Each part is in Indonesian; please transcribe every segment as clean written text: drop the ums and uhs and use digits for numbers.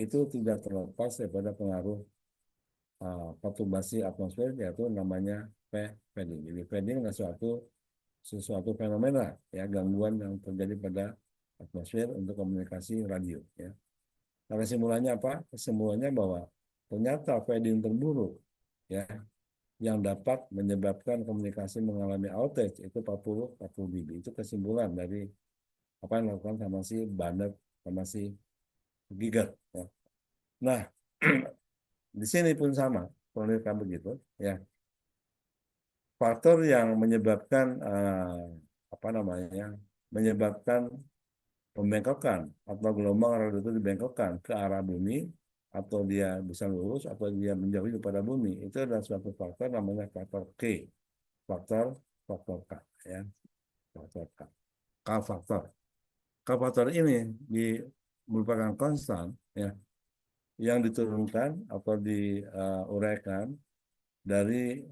itu tidak terlepas daripada pengaruh perturbasi atmosfer, yaitu namanya fading. Jadi fading adalah sesuatu fenomena, ya, gangguan yang terjadi pada atmosfer untuk komunikasi radio, ya. Nah, kesimpulannya apa? Kesimpulannya bahwa ternyata fading terburuk, ya, yang dapat menyebabkan komunikasi mengalami outage itu 40 dB. Itu kesimpulan dari apa yang dilakukan sama si Barnett sama si Giger, ya. Nah, di sini pun sama, penelitian begitu, ya. Faktor yang menyebabkan apa namanya, menyebabkan pembengkokan atau gelombang radio itu dibengkokkan ke arah bumi, atau dia bisa lurus atau dia menjauhi pada bumi, itu adalah suatu faktor namanya faktor K, faktor faktor K, ya, faktor K. K faktor. K faktor ini merupakan konstan, ya, yang diturunkan atau diuraikan dari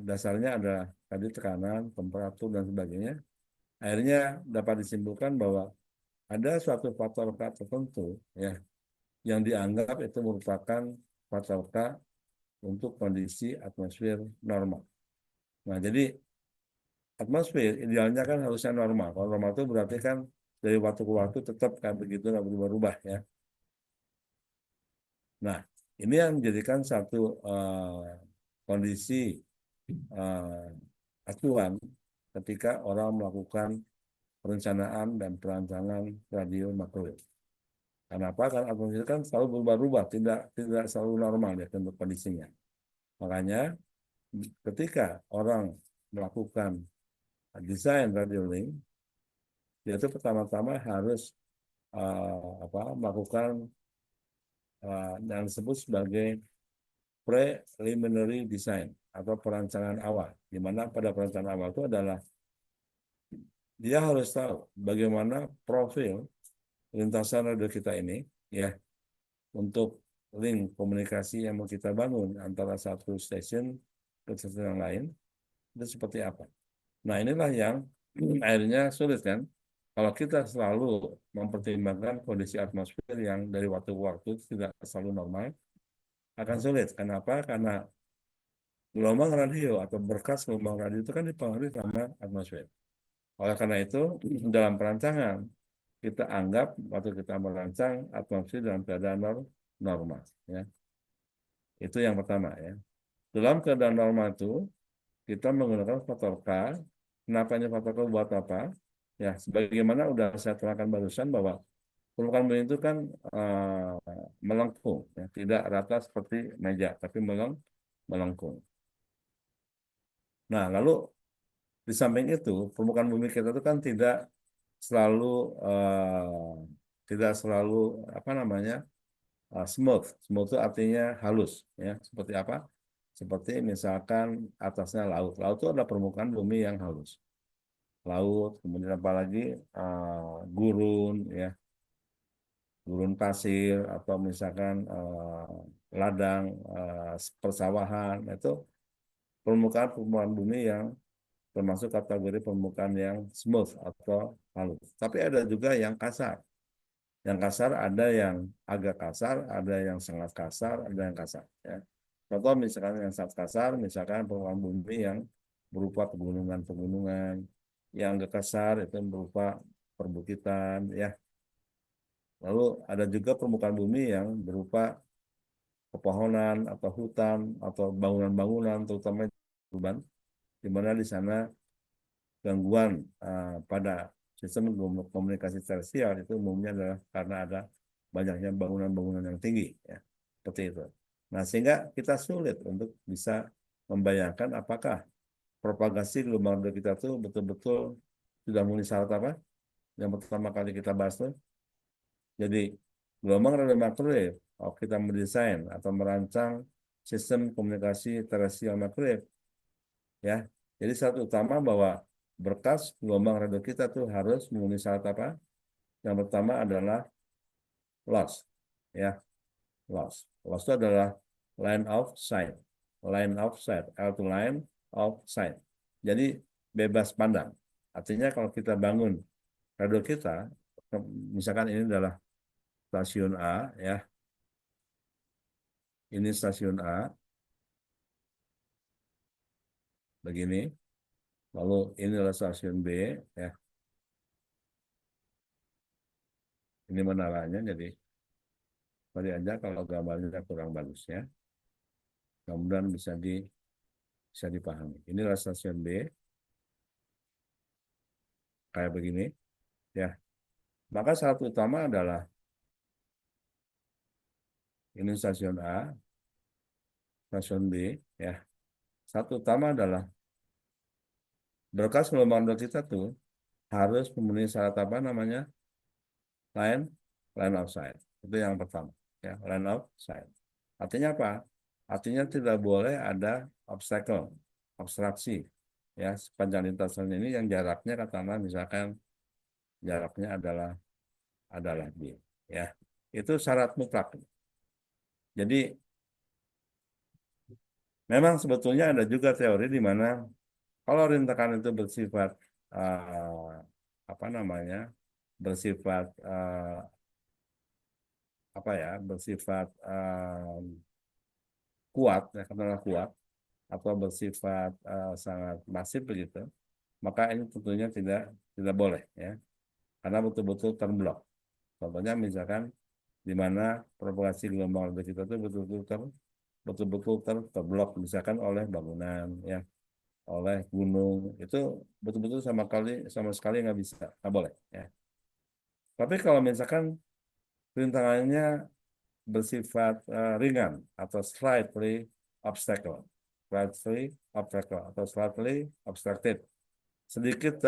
dasarnya ada tadi tekanan, temperatur dan sebagainya. Akhirnya dapat disimpulkan bahwa ada suatu faktor K tertentu, ya, yang dianggap itu merupakan faktor K untuk kondisi atmosfer normal. Nah, jadi atmosfer idealnya kan harusnya normal. Kalau normal itu berarti kan dari waktu ke waktu tetap kayak begitu, nggak berubah-ubah, ya. Nah, ini yang menjadikan satu kondisi acuan ketika orang melakukan perencanaan dan perancangan radio makro. Kenapa? Karena atmosfer kan selalu berubah-ubah, tidak tidak selalu normal ya untuk kondisinya. Makanya ketika orang melakukan desain radio link, dia itu pertama-tama harus melakukan yang disebut sebagai preliminary design atau perancangan awal. Di mana pada perancangan awal itu adalah dia harus tahu bagaimana profil lintasan radio kita ini, ya, untuk link komunikasi yang mau kita bangun antara satu stasiun ke stasiun yang lain itu seperti apa. Nah, inilah yang akhirnya sulit kan. Kalau kita selalu mempertimbangkan kondisi atmosfer yang dari waktu ke waktu tidak selalu normal, akan sulit. Kenapa? Karena gelombang radio atau berkas gelombang radio itu kan dipengaruhi sama atmosfer. Oleh karena itu, dalam perancangan, kita anggap waktu kita merancang atmosfer dalam keadaan normal, ya. Itu yang pertama, ya. Dalam keadaan normal itu kita menggunakan faktor K. Kenapa ini faktor K buat apa? Ya, sebagaimana udah saya terangkan barusan bahwa permukaan bumi itu kan melengkung, ya, tidak rata seperti meja, tapi melengkung. Nah, lalu di samping itu permukaan bumi kita itu kan selalu eh, tidak selalu apa namanya, smooth. Smooth itu artinya halus, ya. Seperti apa? Seperti misalkan atasnya laut. Laut itu ada permukaan bumi yang halus. Laut, kemudian apalagi gurun, ya, gurun pasir atau misalkan ladang persawahan, itu permukaan bumi yang termasuk kategori permukaan yang smooth atau halus. Tapi ada juga yang kasar. Yang kasar ada yang agak kasar, ada yang sangat kasar, ada yang kasar, ya. Contoh misalkan yang sangat kasar, misalkan permukaan bumi yang berupa pegunungan-pegunungan, yang agak kasar itu berupa perbukitan, ya. Lalu ada juga permukaan bumi yang berupa pepohonan atau hutan atau bangunan-bangunan, terutama urban, di mana di sana gangguan pada sistem komunikasi tersier itu umumnya adalah karena ada banyaknya bangunan-bangunan yang tinggi, ya, seperti itu. Nah, sehingga kita sulit untuk bisa membayangkan apakah propagasi gelombang radio kita tuh betul-betul sudah memenuhi syarat apa yang pertama kali kita bahas tuh. Jadi gelombang radio makrowave, kalau kita mendesain atau merancang sistem komunikasi terrestrial makrowave, ya. Jadi syarat utama bahwa berkas gelombang radio kita tuh harus memenuhi syarat apa? Yang pertama adalah loss, ya, loss. Loss itu adalah line of sight, line of sight, L to line of sight. Jadi bebas pandang. Artinya kalau kita bangun radio kita, misalkan ini adalah stasiun A, ya, ini stasiun A, begini. Lalu ini adalah stasiun B, ya. Ini menaranya, jadi sorry aja kalau gambarnya kurang bagus ya. Mudah-mudahan bisa dipahami. Inilah stasiun B, kayak begini, ya. Maka syarat utama adalah ini stasiun A, stasiun B, ya. Satu utama adalah berkas gelombang kita tuh harus memenuhi syarat apa namanya? line line of sight. Itu yang pertama, ya, line of sight. Artinya apa? Artinya tidak boleh ada obstacle, obstruksi, ya, sepanjang lintasan ini yang jaraknya katakanlah misalkan jaraknya adalah B, ya. Itu syarat mutlak. Jadi memang sebetulnya ada juga teori di mana kalau rintangan itu bersifat apa namanya? Bersifat apa ya? Bersifat kuat, ya, katakanlah kuat atau bersifat sangat masif begitu, maka ini tentunya tidak boleh, ya, karena betul-betul terblok. Contohnya misalkan di mana propagasi gelombang radar kita itu betul-betul terblok misalkan oleh bangunan, ya, oleh gunung, itu betul-betul sama sekali nggak boleh, ya. Tapi kalau misalkan rintangannya bersifat ringan atau slightly obstacle atau slightly obstructed, sedikit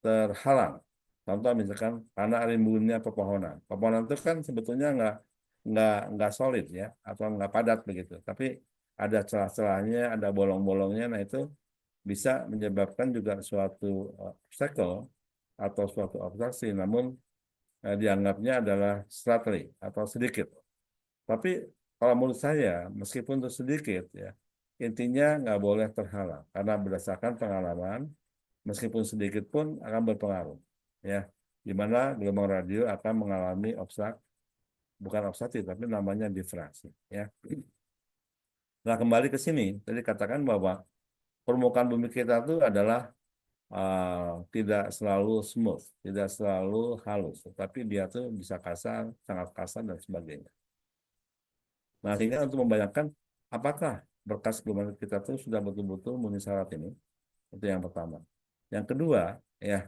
terhalang. Contoh misalkan karena rimbunnya pepohonan. Pepohonan itu kan sebetulnya nggak solid, ya, atau nggak padat begitu. Tapi ada celah-celahnya, ada bolong-bolongnya. Nah itu bisa menyebabkan juga suatu obstacle atau suatu obstruksi. Namun dianggapnya adalah slightly atau sedikit. Tapi kalau menurut saya, meskipun itu sedikit, ya, intinya nggak boleh terhalang. Karena berdasarkan pengalaman, meskipun sedikit pun akan berpengaruh, ya. Di mana gelombang radio akan mengalami bukan obstruksi, tapi namanya difraksi, ya. Nah, kembali ke sini, tadi katakan bahwa permukaan bumi kita itu adalah tidak selalu smooth, tidak selalu halus, tetapi dia tuh bisa kasar, sangat kasar dan sebagainya. Nah, sehingga untuk membayangkan apakah berkas gelombang kita itu sudah betul-betul memenuhi syarat ini, itu yang pertama. Yang kedua, ya,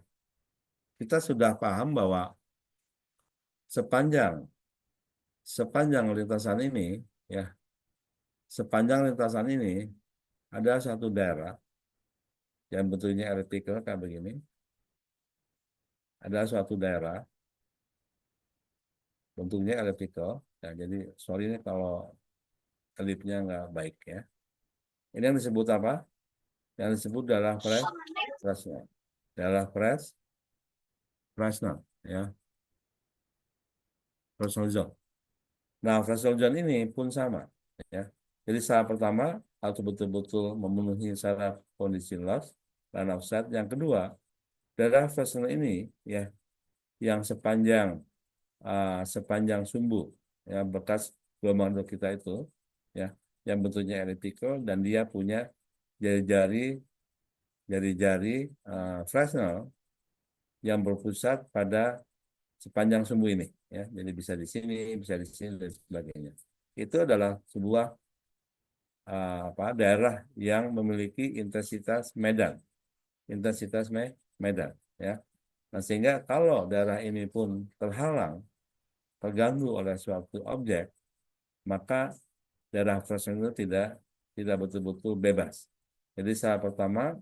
kita sudah paham bahwa sepanjang sepanjang lintasan ini, ya, sepanjang lintasan ini ada satu daerah yang bentuknya elliptical kayak begini. Ada suatu daerah bentuknya elliptical. Ya, jadi sorry ini kalau elipnya nggak baik, ya. Ini yang disebut apa? Yang disebut adalah Fresnel. Daerah Fresnel, ya, Fresnel zone. Nah, Fresnel zone ini pun sama, ya. Jadi syarat pertama harus betul-betul memenuhi syarat kondisi loss dan offset. Yang kedua, daerah Fresnel ini, ya, yang sepanjang sumbu, ya, bekas gelombang kita itu, ya, yang bentuknya elliptical dan dia punya jari-jari Fresnel yang berpusat pada sepanjang sumbu ini, ya. Jadi bisa di sini dan sebagainya. Itu adalah sebuah daerah yang memiliki intensitas medan, ya. Nah, sehingga kalau daerah ini pun terganggu oleh suatu objek, maka daerah Fresnel itu tidak betul-betul bebas. Jadi syarat pertama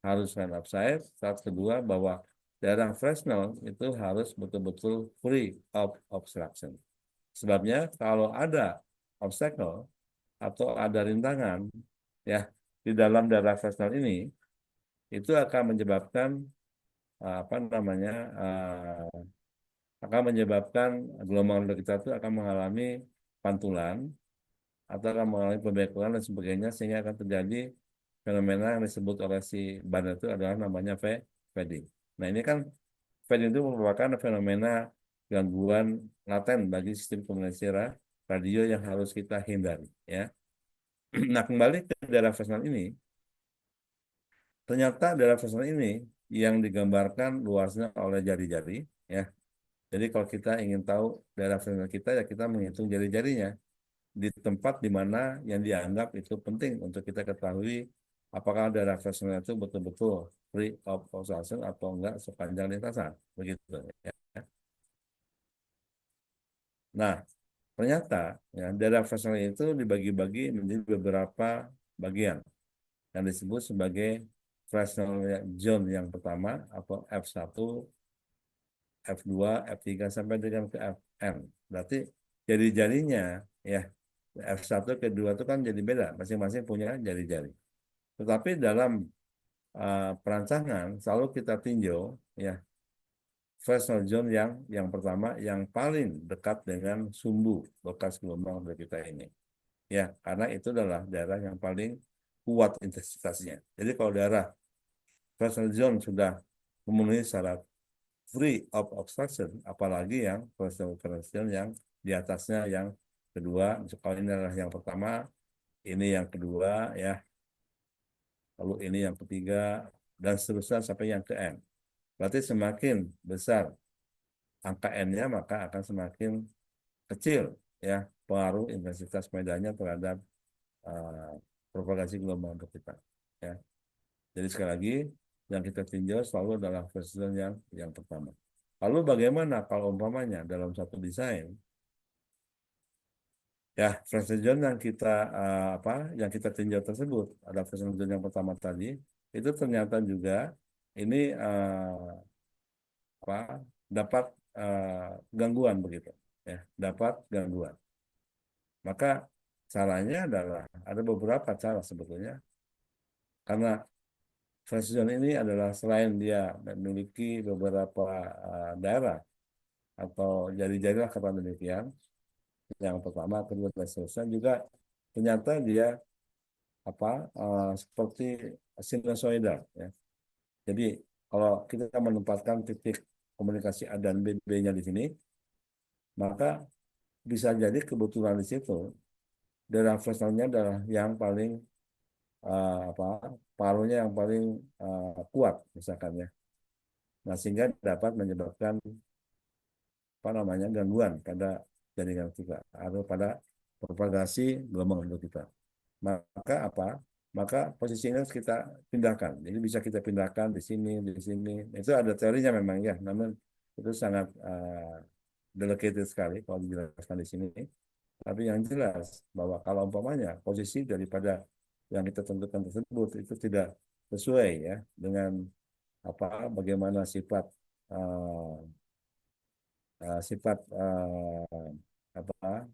harus line of sight, syarat kedua bahwa daerah Fresnel itu harus betul-betul free of obstruction. Sebabnya kalau ada obstacle atau ada rintangan, ya, di dalam daerah Fresnel ini, itu akan menyebabkan apa namanya akan menyebabkan gelombang udara kita itu akan mengalami pantulan atau akan mengalami pembekuan dan sebagainya, sehingga akan terjadi fenomena yang disebut oleh si Barnett itu adalah namanya fading. Nah, ini kan fading itu merupakan fenomena gangguan laten bagi sistem komunikasi radio yang harus kita hindari, ya. Nah, kembali ke daerah frekuensial ini, ternyata daerah frekuensial ini yang digambarkan luasnya oleh jari-jari, ya. Jadi kalau kita ingin tahu daerah frekuensial kita, ya kita menghitung jari-jarinya di tempat di mana yang dianggap itu penting untuk kita ketahui apakah daerah frekuensial itu betul-betul free of obstruction atau enggak sepanjang lintasan, begitu, ya. Nah, ternyata ya, daerah frekuensial itu dibagi-bagi menjadi beberapa bagian yang disebut sebagai fractional zone yang pertama atau F1, F2, F3 sampai dengan ke Fn. Berarti jari-jarinya ya F1 kedua itu kan jadi beda, masing-masing punya jari-jari. Tetapi dalam perancangan selalu kita tinjau ya fractional zone yang pertama yang paling dekat dengan sumbu bekas gelombang dari kita ini. Ya, karena itu adalah daerah yang paling kuat intensitasnya. Jadi kalau daerah fractional zone sudah memenuhi syarat free of obstruction, apalagi yang fractional yang di atasnya yang kedua, kalau ini adalah yang pertama, ini yang kedua, ya, lalu ini yang ketiga, dan seterusnya sampai yang ke N. Berarti semakin besar angka N-nya, maka akan semakin kecil ya pengaruh intensitas medannya terhadap uh, propagasi gelombang untuk kita. Ya. Jadi sekali lagi yang kita tinjau selalu adalah versi yang pertama. Lalu bagaimana kalau umpamanya dalam satu desain ya versi yang kita apa yang kita tinjau tersebut ada versi yang pertama tadi itu ternyata juga ini apa dapat gangguan begitu ya dapat gangguan. Maka caranya adalah ada beberapa cara sebetulnya karena Transition ini adalah selain dia memiliki beberapa daerah atau jari-jari lah kata demikian, yang pertama, kedua, dan seterusnya juga ternyata dia apa seperti sinusoidal. Ya. Jadi kalau kita menempatkan titik komunikasi A dan B-nya di sini, maka bisa jadi kebetulan di situ daerah frontalnya adalah yang paling apa paruhnya yang paling kuat misalkan ya. Nah, sehingga dapat menyebabkan apa namanya gangguan pada jaringan kita atau pada propagasi gelombang untuk kita. Maka apa? Maka posisinya harus kita pindahkan. Jadi bisa kita pindahkan di sini, di sini. Itu ada teorinya memang ya, namun itu sangat delicate sekali kalau dijelaskan di sini. Tapi yang jelas bahwa kalau umpamanya posisi daripada yang kita tentukan tersebut itu tidak sesuai ya dengan apa bagaimana sifat uh, sifat apa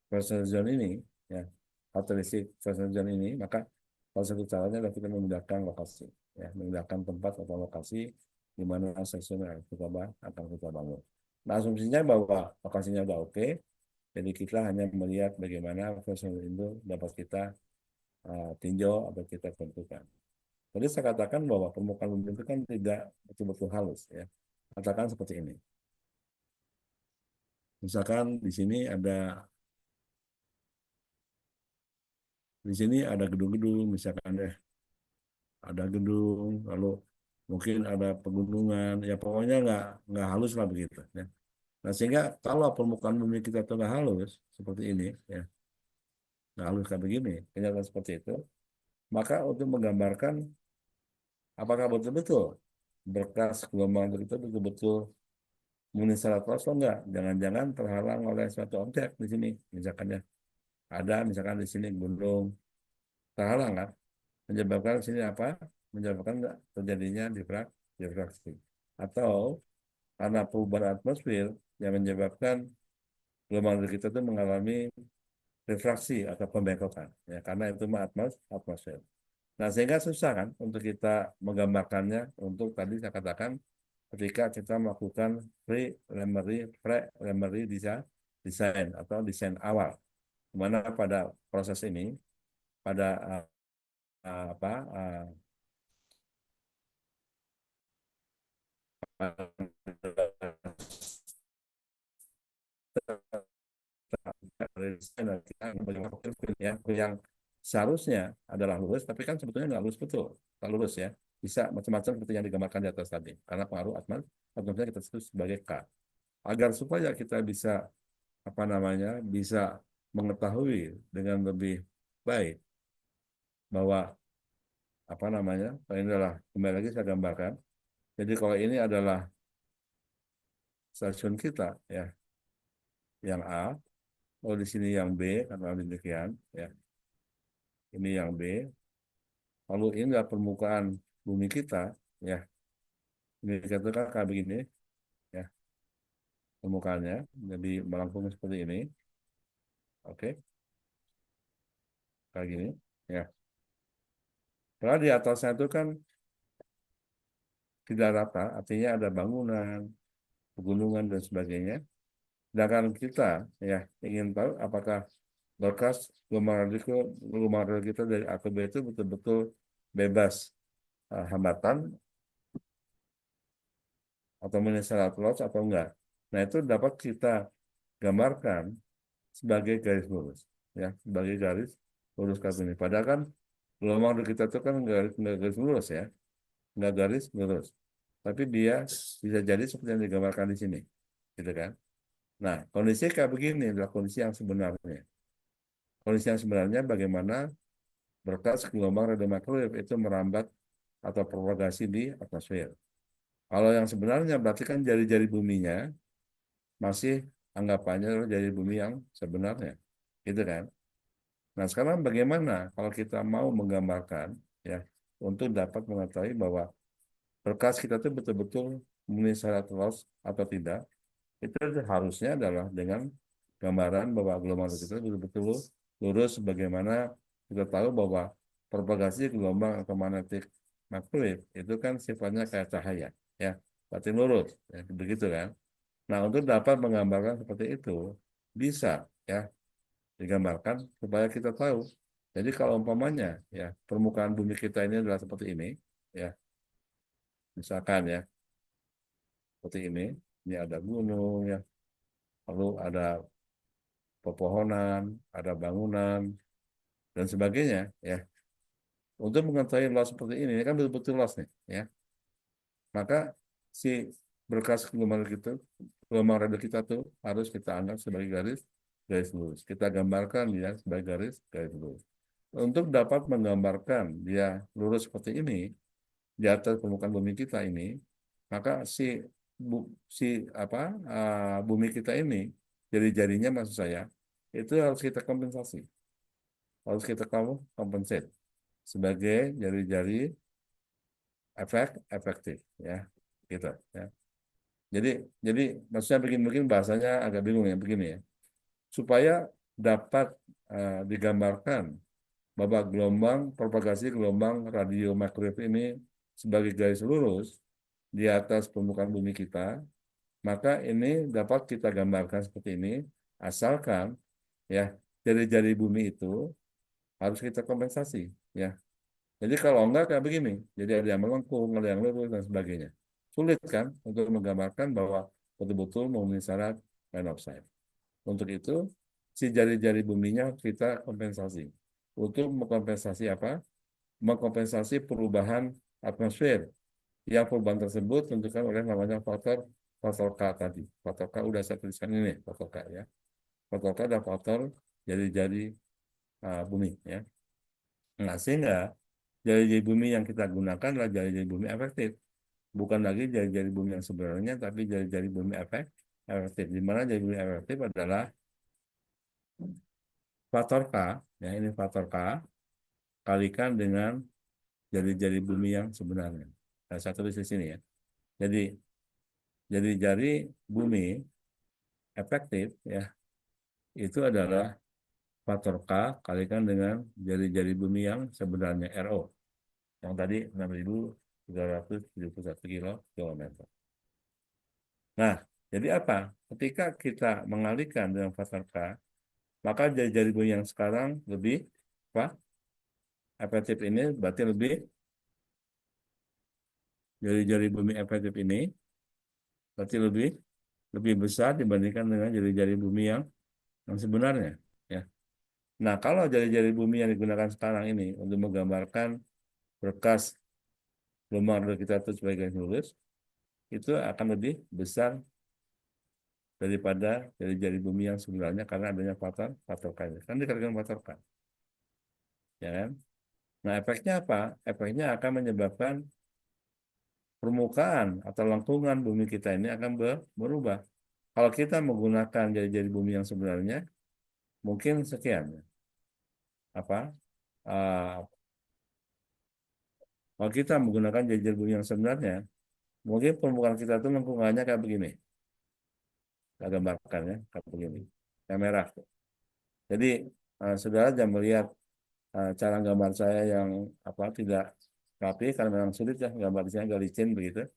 personal zone ini ya karakteristik personal zone ini maka salah satu caranya adalah kita memindahkan lokasi ya memindahkan tempat atau lokasi di mana stasiun yang akan kita bangun. Nah asumsinya bahwa lokasinya udah oke, jadi kita hanya melihat bagaimana personal itu dapat kita tinjau atau kita tentukan. Tadi saya katakan bahwa permukaan bumi itu kan tidak betul-betul halus ya. Katakan seperti ini. Misalkan di sini ada gedung-gedung, misalkan ya ada gedung, lalu mungkin ada pegunungan, ya pokoknya nggak halus lah begitu. Ya. Nah sehingga kalau permukaan bumi kita itu nggak halus seperti ini, ya nggak halus kayak begini, kenyataan seperti itu, maka untuk menggambarkan apakah betul-betul berkas gelombang itu betul-betul memenuhi syarat atau enggak, jangan-jangan terhalang oleh suatu objek di sini, misalkan ya ada misalkan di sini gunung terhalang kan menyebabkan sini apa menyebabkan terjadinya difraksi atau karena perubahan atmosfer yang menyebabkan gelombang kita itu mengalami refraksi atau pembengkokan ya karena itu mah atmosfer. Nah sehingga susah kan untuk kita menggambarkannya untuk tadi saya katakan ketika kita melakukan preliminary design atau desain awal di mana pada proses ini pada apa desain dan kita bagaimana yang seharusnya adalah lurus, tapi kan sebetulnya nggak lurus betul, tak lurus ya. Bisa macam-macam seperti yang digambarkan di atas tadi, karena pengaruh atmosfer kita sebut sebagai K. Agar supaya kita bisa apa namanya bisa mengetahui dengan lebih baik bahwa apa namanya ini adalah kembali lagi saya gambarkan. Jadi kalau ini adalah stasiun kita ya, yang A, kalau di sini yang B, karena demikian ya, ini yang B. Lalu ini adalah permukaan bumi kita ya, ini kita kan kayak begini ya permukaannya, jadi melengkung seperti ini, oke, kayak gini ya. Karena di atasnya itu kan tidak rata, artinya ada bangunan, pegunungan dan sebagainya. Sedangkan kita ya ingin tahu apakah berkas gelombang radio kita dari A ke B itu betul-betul bebas hambatan atau menisarat loss atau enggak. Nah itu dapat kita gambarkan sebagai garis lurus, ya sebagai garis lurus kartini. Padahal kan gelombang radio kita itu kan nggak garis lurus ya, nggak garis lurus. Tapi dia bisa jadi seperti yang digambarkan di sini, gitu kan? Nah kondisi kayak begini adalah kondisi yang sebenarnya. Kondisi yang sebenarnya bagaimana berkas gelombang radiomakrowev itu merambat atau propagasi di atmosfer. Kalau yang sebenarnya berarti kan jari-jari buminya masih anggapannya adalah jari bumi yang sebenarnya, gitu kan? Nah sekarang bagaimana kalau kita mau menggambarkan ya untuk dapat mengetahui bahwa berkas kita itu betul-betul memenuhi syarat loss atau tidak, itu harusnya adalah dengan gambaran bahwa gelombang kita betul-betul lurus sebagaimana kita tahu bahwa propagasi gelombang elektromagnetik makrowev itu kan sifatnya kayak cahaya ya berarti lurus ya, begitu kan. Nah untuk dapat menggambarkan seperti itu bisa ya digambarkan supaya kita tahu. Jadi kalau umpamanya ya permukaan bumi kita ini adalah seperti ini ya misalkan ya seperti ini ada gunung ya lalu ada pepohonan, ada bangunan, dan sebagainya. Ya, untuk mengetahui luas seperti ini kan betul-betul luas nih. Ya, maka si berkas gelombang radar kita tuh harus kita anggap sebagai garis garis lurus. Kita gambarkan dia sebagai garis garis lurus. Untuk dapat menggambarkan dia lurus seperti ini di atas permukaan bumi kita ini, maka si apa bumi kita ini jari-jarinya maksud saya itu harus kita kompensasi, harus kita compensate sebagai jari-jari efektif ya gitu ya. Jadi jadi maksudnya begini bahasanya agak bingung ya begini ya. Supaya dapat digambarkan bahwa gelombang propagasi gelombang radio microwave ini sebagai garis lurus di atas permukaan bumi kita, maka ini dapat kita gambarkan seperti ini asalkan ya jari-jari bumi itu harus kita kompensasi ya. Jadi kalau enggak kayak begini, jadi ada yang melengkung, ada yang lurus dan sebagainya. Sulit kan untuk menggambarkan bahwa betul-betul memenuhi syarat line of sight. Untuk itu, si jari-jari buminya kita kompensasi. Untuk mengkompensasi apa? Mengkompensasi perubahan atmosfer. Yang perubahan tersebut tentukan oleh namanya faktor faktor K tadi. Faktor K udah saya tuliskan ini, faktor K ya. Faktor K adalah faktor jari-jari bumi ya. Nah, sehingga jari-jari bumi yang kita gunakan adalah jari-jari bumi efektif. Bukan lagi jari-jari bumi yang sebenarnya, tapi jari-jari bumi efektif. Di mana jari bumi efektif adalah faktor K, ya ini faktor K, kalikan dengan jari-jari bumi yang sebenarnya. Nah, saya tulis di sini ya. Jadi, jari-jari bumi efektif, ya, itu adalah faktor K kalikan dengan jari-jari bumi yang sebenarnya RO. Yang tadi 6.371 kilometer. Nah, jadi apa? Ketika kita mengalihkan dengan faktor K, maka jari-jari bumi yang sekarang lebih apa? Efektif ini berarti lebih jari-jari bumi efektif ini berarti lebih lebih besar dibandingkan dengan jari-jari bumi yang sebenarnya. Nah, kalau jari-jari bumi yang digunakan sekarang ini untuk menggambarkan berkas gelombang radar kita itu sebagai garis lurus, itu akan lebih besar daripada jari-jari bumi yang sebenarnya karena adanya faktor faktor K. Kan dikatakan faktor K, ya kan? Nah, efeknya apa? Efeknya akan menyebabkan permukaan atau lengkungan bumi kita ini akan berubah. Kalau kita menggunakan jari-jari bumi yang sebenarnya, mungkin sekian. Apa? Uh, Kalau kita menggunakan jari-jari bumi yang sebenarnya, mungkin permukaan kita itu lengkungannya kayak begini. Saya gambarkan ya, kayak begini. Yang merah. Jadi, saudara jangan melihat cara gambar saya yang apa tidak rapi karena memang sulit ya gambarnya agak licin begitu.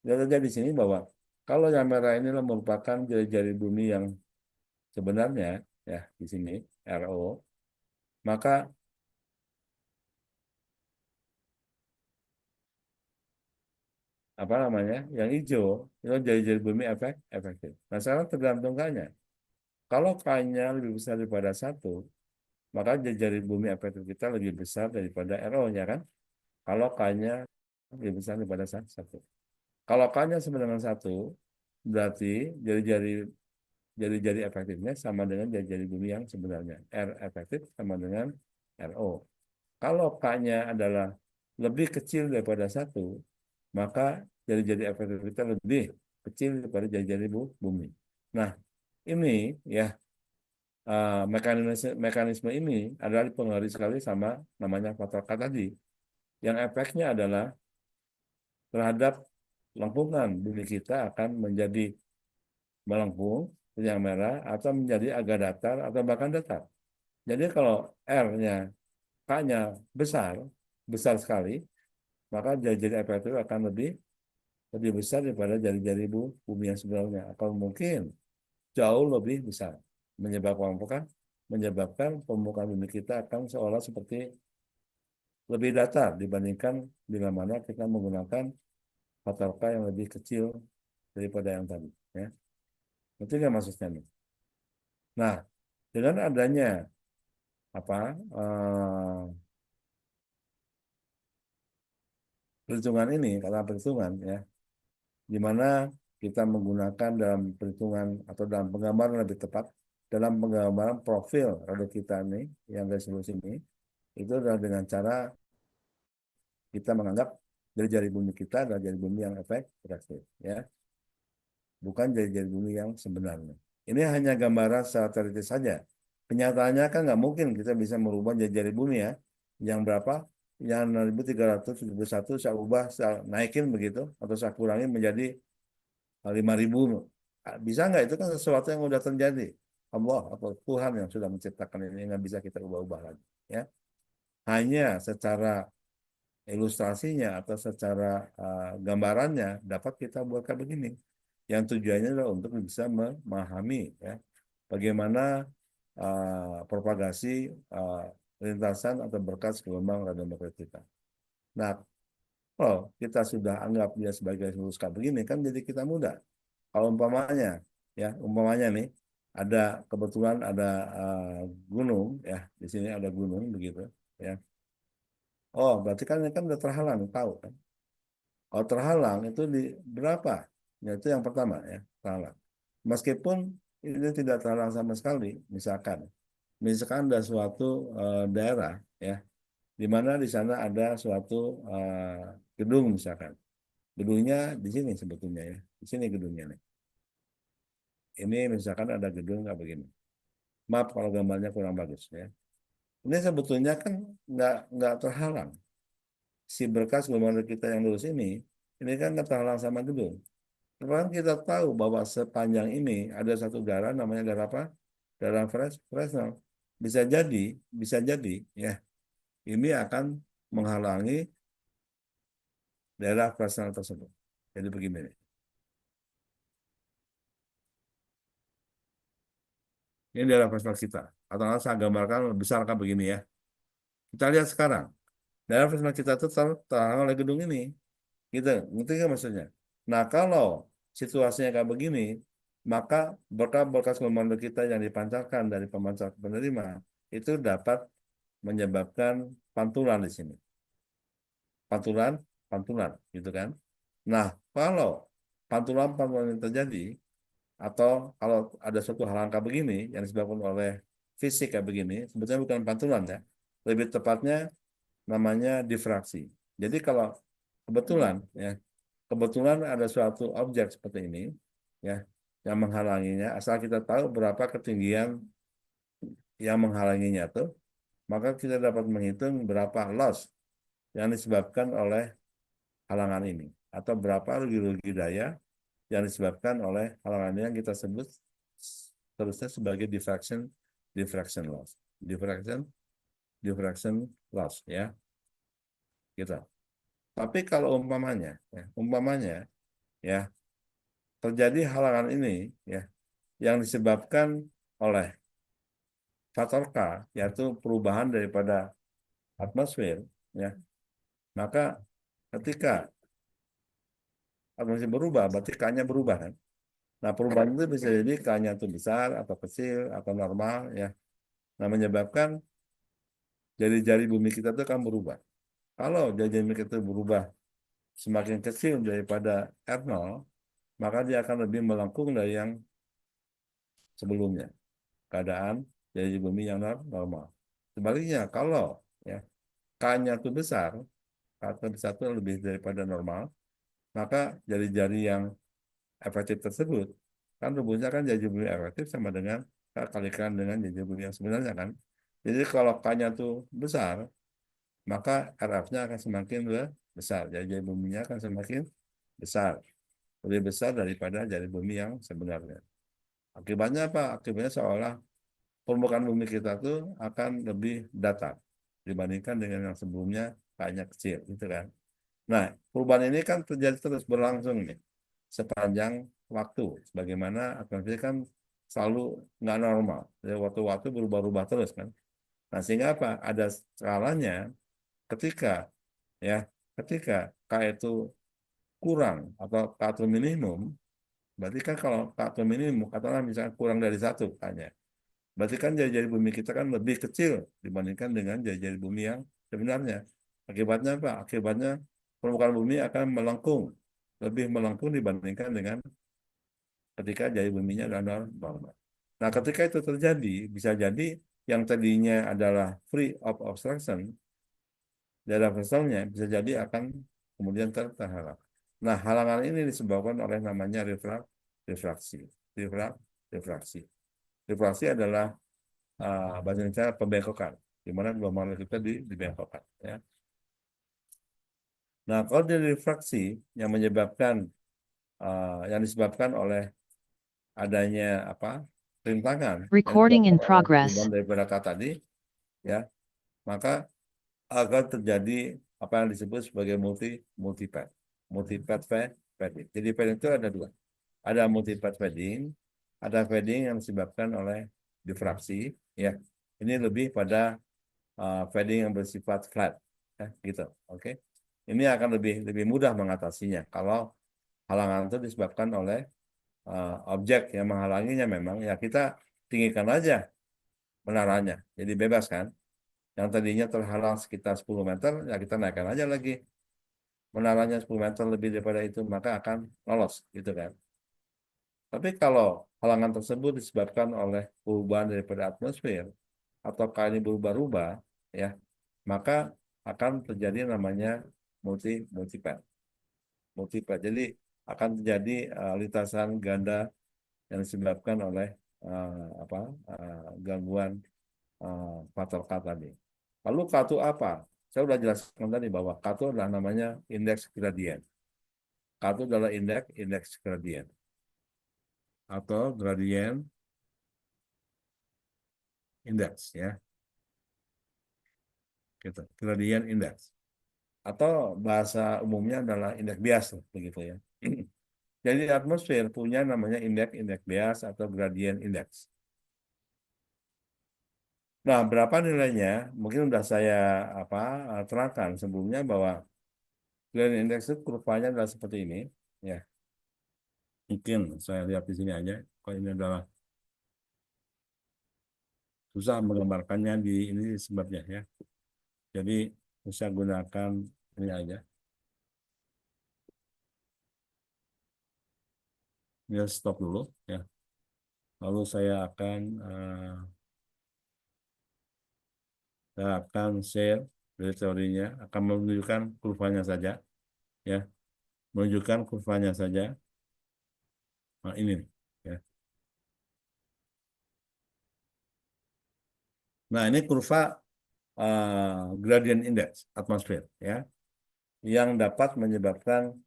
Lihat aja di sini bahwa kalau yang merah inilah merupakan jari-jari bumi yang sebenarnya ya di sini RO, maka apa namanya yang hijau itu jari-jari bumi efektif. Nah sekarang tergantung K-nya. Kalau K-nya lebih besar daripada satu, maka jari-jari bumi efektif kita lebih besar daripada RO-nya kan? Kalau K-nya lebih besar daripada satu. Kalau K-nya sama dengan satu, berarti jari-jari jari-jari efektifnya sama dengan jari-jari bumi yang sebenarnya. R efektif sama dengan RO. Kalau K-nya adalah lebih kecil daripada satu, maka jari-jari efektif kita lebih kecil daripada jari-jari bumi. Nah, ini ya mekanisme mekanisme ini adalah dipengaruhi sekali sama namanya faktor K tadi. Yang efeknya adalah terhadap lengkungan bumi kita akan menjadi melengkung yang merah atau menjadi agak datar atau bahkan datar. Jadi kalau R-nya, K-nya besar, besar sekali, maka jari-jari efektif akan lebih lebih besar daripada jari-jari bumi yang sebenarnya. Atau mungkin jauh lebih besar. Menyebabkan apa kan? Menyebabkan permukaan bumi kita akan seolah seperti lebih datar dibandingkan bila mana kita menggunakan faktor K yang lebih kecil daripada yang tadi. Ya. Itu nggak maksudnya nih. Nah, dengan adanya apa perhitungan ini, kata perhitungan ya, di mana kita menggunakan dalam perhitungan atau dalam penggambaran lebih tepat, dalam penggambaran profil radar kita ini, yang dari solusi ini, itu adalah dengan cara kita menganggap dari jari bumi kita adalah jari bumi yang efektif, ya, bukan jari-jari bumi yang sebenarnya. Ini hanya gambaran secara teoritis saja. Kenyataannya kan nggak mungkin kita bisa merubah jari-jari bumi ya, yang berapa? Yang 6.371 saya ubah, saya naikin begitu, atau saya kurangin menjadi 5.000. Bisa nggak? Itu kan sesuatu yang sudah terjadi. Allah atau Tuhan yang sudah menciptakan ini nggak bisa kita ubah-ubah lagi. Ya, hanya secara ilustrasinya atau secara gambarannya dapat kita buatkan begini. Yang tujuannya adalah untuk bisa memahami ya bagaimana propagasi lintasan atau berkas gelombang radioaktif. Nah, kalau kita sudah anggap dia sebagai lurus begini kan jadi kita mudah. Kalau umpamanya, ya umpamanya nih ada kebetulan ada gunung, ya di sini ada gunung begitu, ya. Oh, berarti kan ini kan udah terhalang, tahu kan? Kalau terhalang itu di berapa? Ya, itu yang pertama ya, terhalang. Meskipun ini tidak terhalang sama sekali, misalkan ada suatu daerah, ya, di mana di sana ada suatu gedung misalkan. Gedungnya di sini sebetulnya ya, di sini gedungnya nih. Ini misalkan ada gedung nggak begini. Maaf kalau gambarnya kurang bagus ya. Ini sebetulnya kan nggak terhalang. Si berkas gelombang kita yang lurus ini kan nggak terhalang sama gedung. Sekarang kita tahu bahwa sepanjang ini ada satu daerah namanya daerah apa? Daerah Fresnel. Bisa jadi ya. Ini akan menghalangi daerah Fresnel tersebut. Jadi begini. Ini daerah Fresnel kita. Atau saya gambarkan besar kan begini ya. Kita lihat sekarang. Daerah Fresnel kita itu terhalang oleh gedung ini. Gitu, ngerti nggak maksudnya? Nah, kalau situasinya kayak begini, maka berkas-berkas komando kita yang dipancarkan dari pemancar penerima itu dapat menyebabkan pantulan di sini. Pantulan, pantulan, gitu kan. Nah, kalau pantulan-pantulan yang terjadi, atau kalau ada suatu halangan begini yang disebabkan oleh fisik kayak begini, sebetulnya bukan pantulan ya. Lebih tepatnya namanya difraksi. Jadi kalau kebetulan ya, kebetulan ada suatu objek seperti ini ya yang menghalanginya, asal kita tahu berapa ketinggian yang menghalanginya tuh, maka kita dapat menghitung berapa loss yang disebabkan oleh halangan ini atau berapa rugi-rugi daya yang disebabkan oleh halangan ini yang kita sebut terusnya sebagai diffraction loss. Diffraction loss ya, gitu. Tapi kalau umpamanya ya terjadi halangan ini ya yang disebabkan oleh faktor K, yaitu perubahan daripada atmosfer ya, maka ketika atmosfer berubah berarti K-nya berubah kan. Nah, perubahan itu bisa jadi K-nya itu besar atau kecil atau normal ya. Nah, menyebabkan jari-jari bumi kita itu akan berubah. Kalau jari-jari bumi kita berubah semakin kecil daripada R0, maka dia akan lebih melengkung dari yang sebelumnya. Keadaan jari bumi yang normal. Sebaliknya, kalau ya K-nya itu besar, K besar itu lebih daripada normal, maka jari-jari yang efektif tersebut, kan rumusnya kan jari bumi efektif sama dengan K kalikan dengan jari bumi yang sebenarnya kan. Jadi kalau K-nya itu besar, maka RF-nya akan semakin besar. Jari buminya akan semakin besar. Lebih besar daripada jari bumi yang sebenarnya. Akibatnya apa? Akibatnya seolah permukaan bumi kita tuh akan lebih datar dibandingkan dengan yang sebelumnya kayaknya kecil, gitu kan. Nah, perubahan ini kan terjadi terus berlangsung nih sepanjang waktu. Sebagaimana atmosfer kan selalu nggak normal. Dari waktu-waktu berubah-ubah terus kan. Nah, sehingga apa? Ada skalanya ketika ya ketika K itu kurang atau K itu minimum, berarti kan kalau K itu minimum, katakanlah misalnya kurang dari satu K-nya. Berarti kan jari-jari bumi kita kan lebih kecil dibandingkan dengan jari-jari bumi yang sebenarnya. Akibatnya apa? Akibatnya permukaan bumi akan melengkung, lebih melengkung dibandingkan dengan ketika jari buminya adalah normal. Nah, ketika itu terjadi, bisa jadi yang tadinya adalah free of obstruction, daerah vesselnya bisa jadi akan kemudian terhalang. Nah, halangan ini disebabkan oleh namanya refraksi. Refraksi. Refraksi adalah bahasa Indonesia pembengkokan, di mana dua makhluk kita dibengkokkan. Ya. Nah, kalau dari refraksi yang disebabkan oleh adanya apa rintangan yang Recording disebabkan in oleh progress. perubahan daripada kata tadi, ya, maka akan terjadi apa yang disebut sebagai multipad fading. Jadi fading itu ada dua. Ada multipad fading, ada fading yang disebabkan oleh difraksi, ya. Ini lebih pada fading yang bersifat flat, ya, gitu. Oke. Ini akan lebih lebih mudah mengatasinya kalau halangan itu disebabkan oleh objek yang menghalanginya memang ya kita tinggikan aja menaranya. Jadi bebas kan. Yang tadinya terhalang sekitar 10 meter, ya kita naikkan aja lagi. Menaranya 10 meter lebih daripada itu, maka akan lolos, gitu kan. Tapi kalau halangan tersebut disebabkan oleh perubahan daripada atmosfer, atau kali ini berubah-ubah, ya, maka akan terjadi namanya multipad. Multipad. Jadi akan terjadi lintasan ganda yang disebabkan oleh gangguan faktor K tadi. Lalu K itu apa? Saya sudah jelaskan tadi bahwa K itu adalah namanya indeks gradien. K itu adalah indeks gradien atau gradien indeks ya, gitu. Gradien indeks atau bahasa umumnya adalah indeks bias begitu ya. Jadi atmosfer punya namanya indeks bias atau gradien indeks. Nah, berapa nilainya? Mungkin sudah saya terangkan sebelumnya bahwa gradient index itu kurvanya adalah seperti ini. Ya, mungkin saya lihat di sini aja. Kalau ini adalah susah menggambarkannya di ini sebabnya ya. Jadi bisa gunakan ini aja. Ya stop dulu ya. Lalu saya akan share dari teorinya, akan menunjukkan kurvanya saja ya, menunjukkan kurvanya saja. Nah, ini ya. Nah, ini kurva gradient index atmosfer ya, yang dapat menyebabkan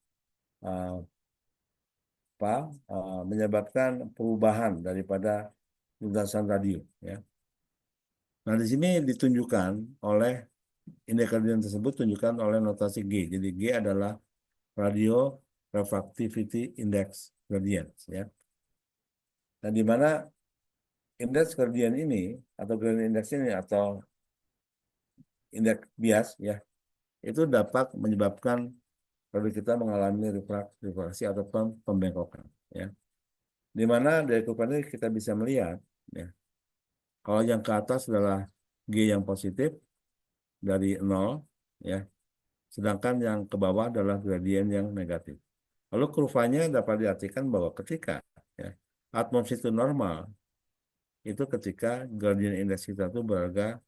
uh, menyebabkan perubahan daripada lintasan radio ya. Nah, di sini ditunjukkan oleh indeks gradient tersebut tunjukkan oleh notasi G. Jadi G adalah radio refractivity index gradient ya. Nah, di mana indeks gradient ini atau gradient index ini atau indeks bias ya, itu dapat menyebabkan kalau kita mengalami refraksi atau pembengkokan ya. Di mana dari kurva ini kita bisa melihat ya, kalau yang ke atas adalah G yang positif dari 0 ya, sedangkan yang ke bawah adalah gradien yang negatif. Lalu kurvanya dapat diartikan bahwa ketika ya, atmosfer itu normal, itu ketika gradien indeks kita itu berharga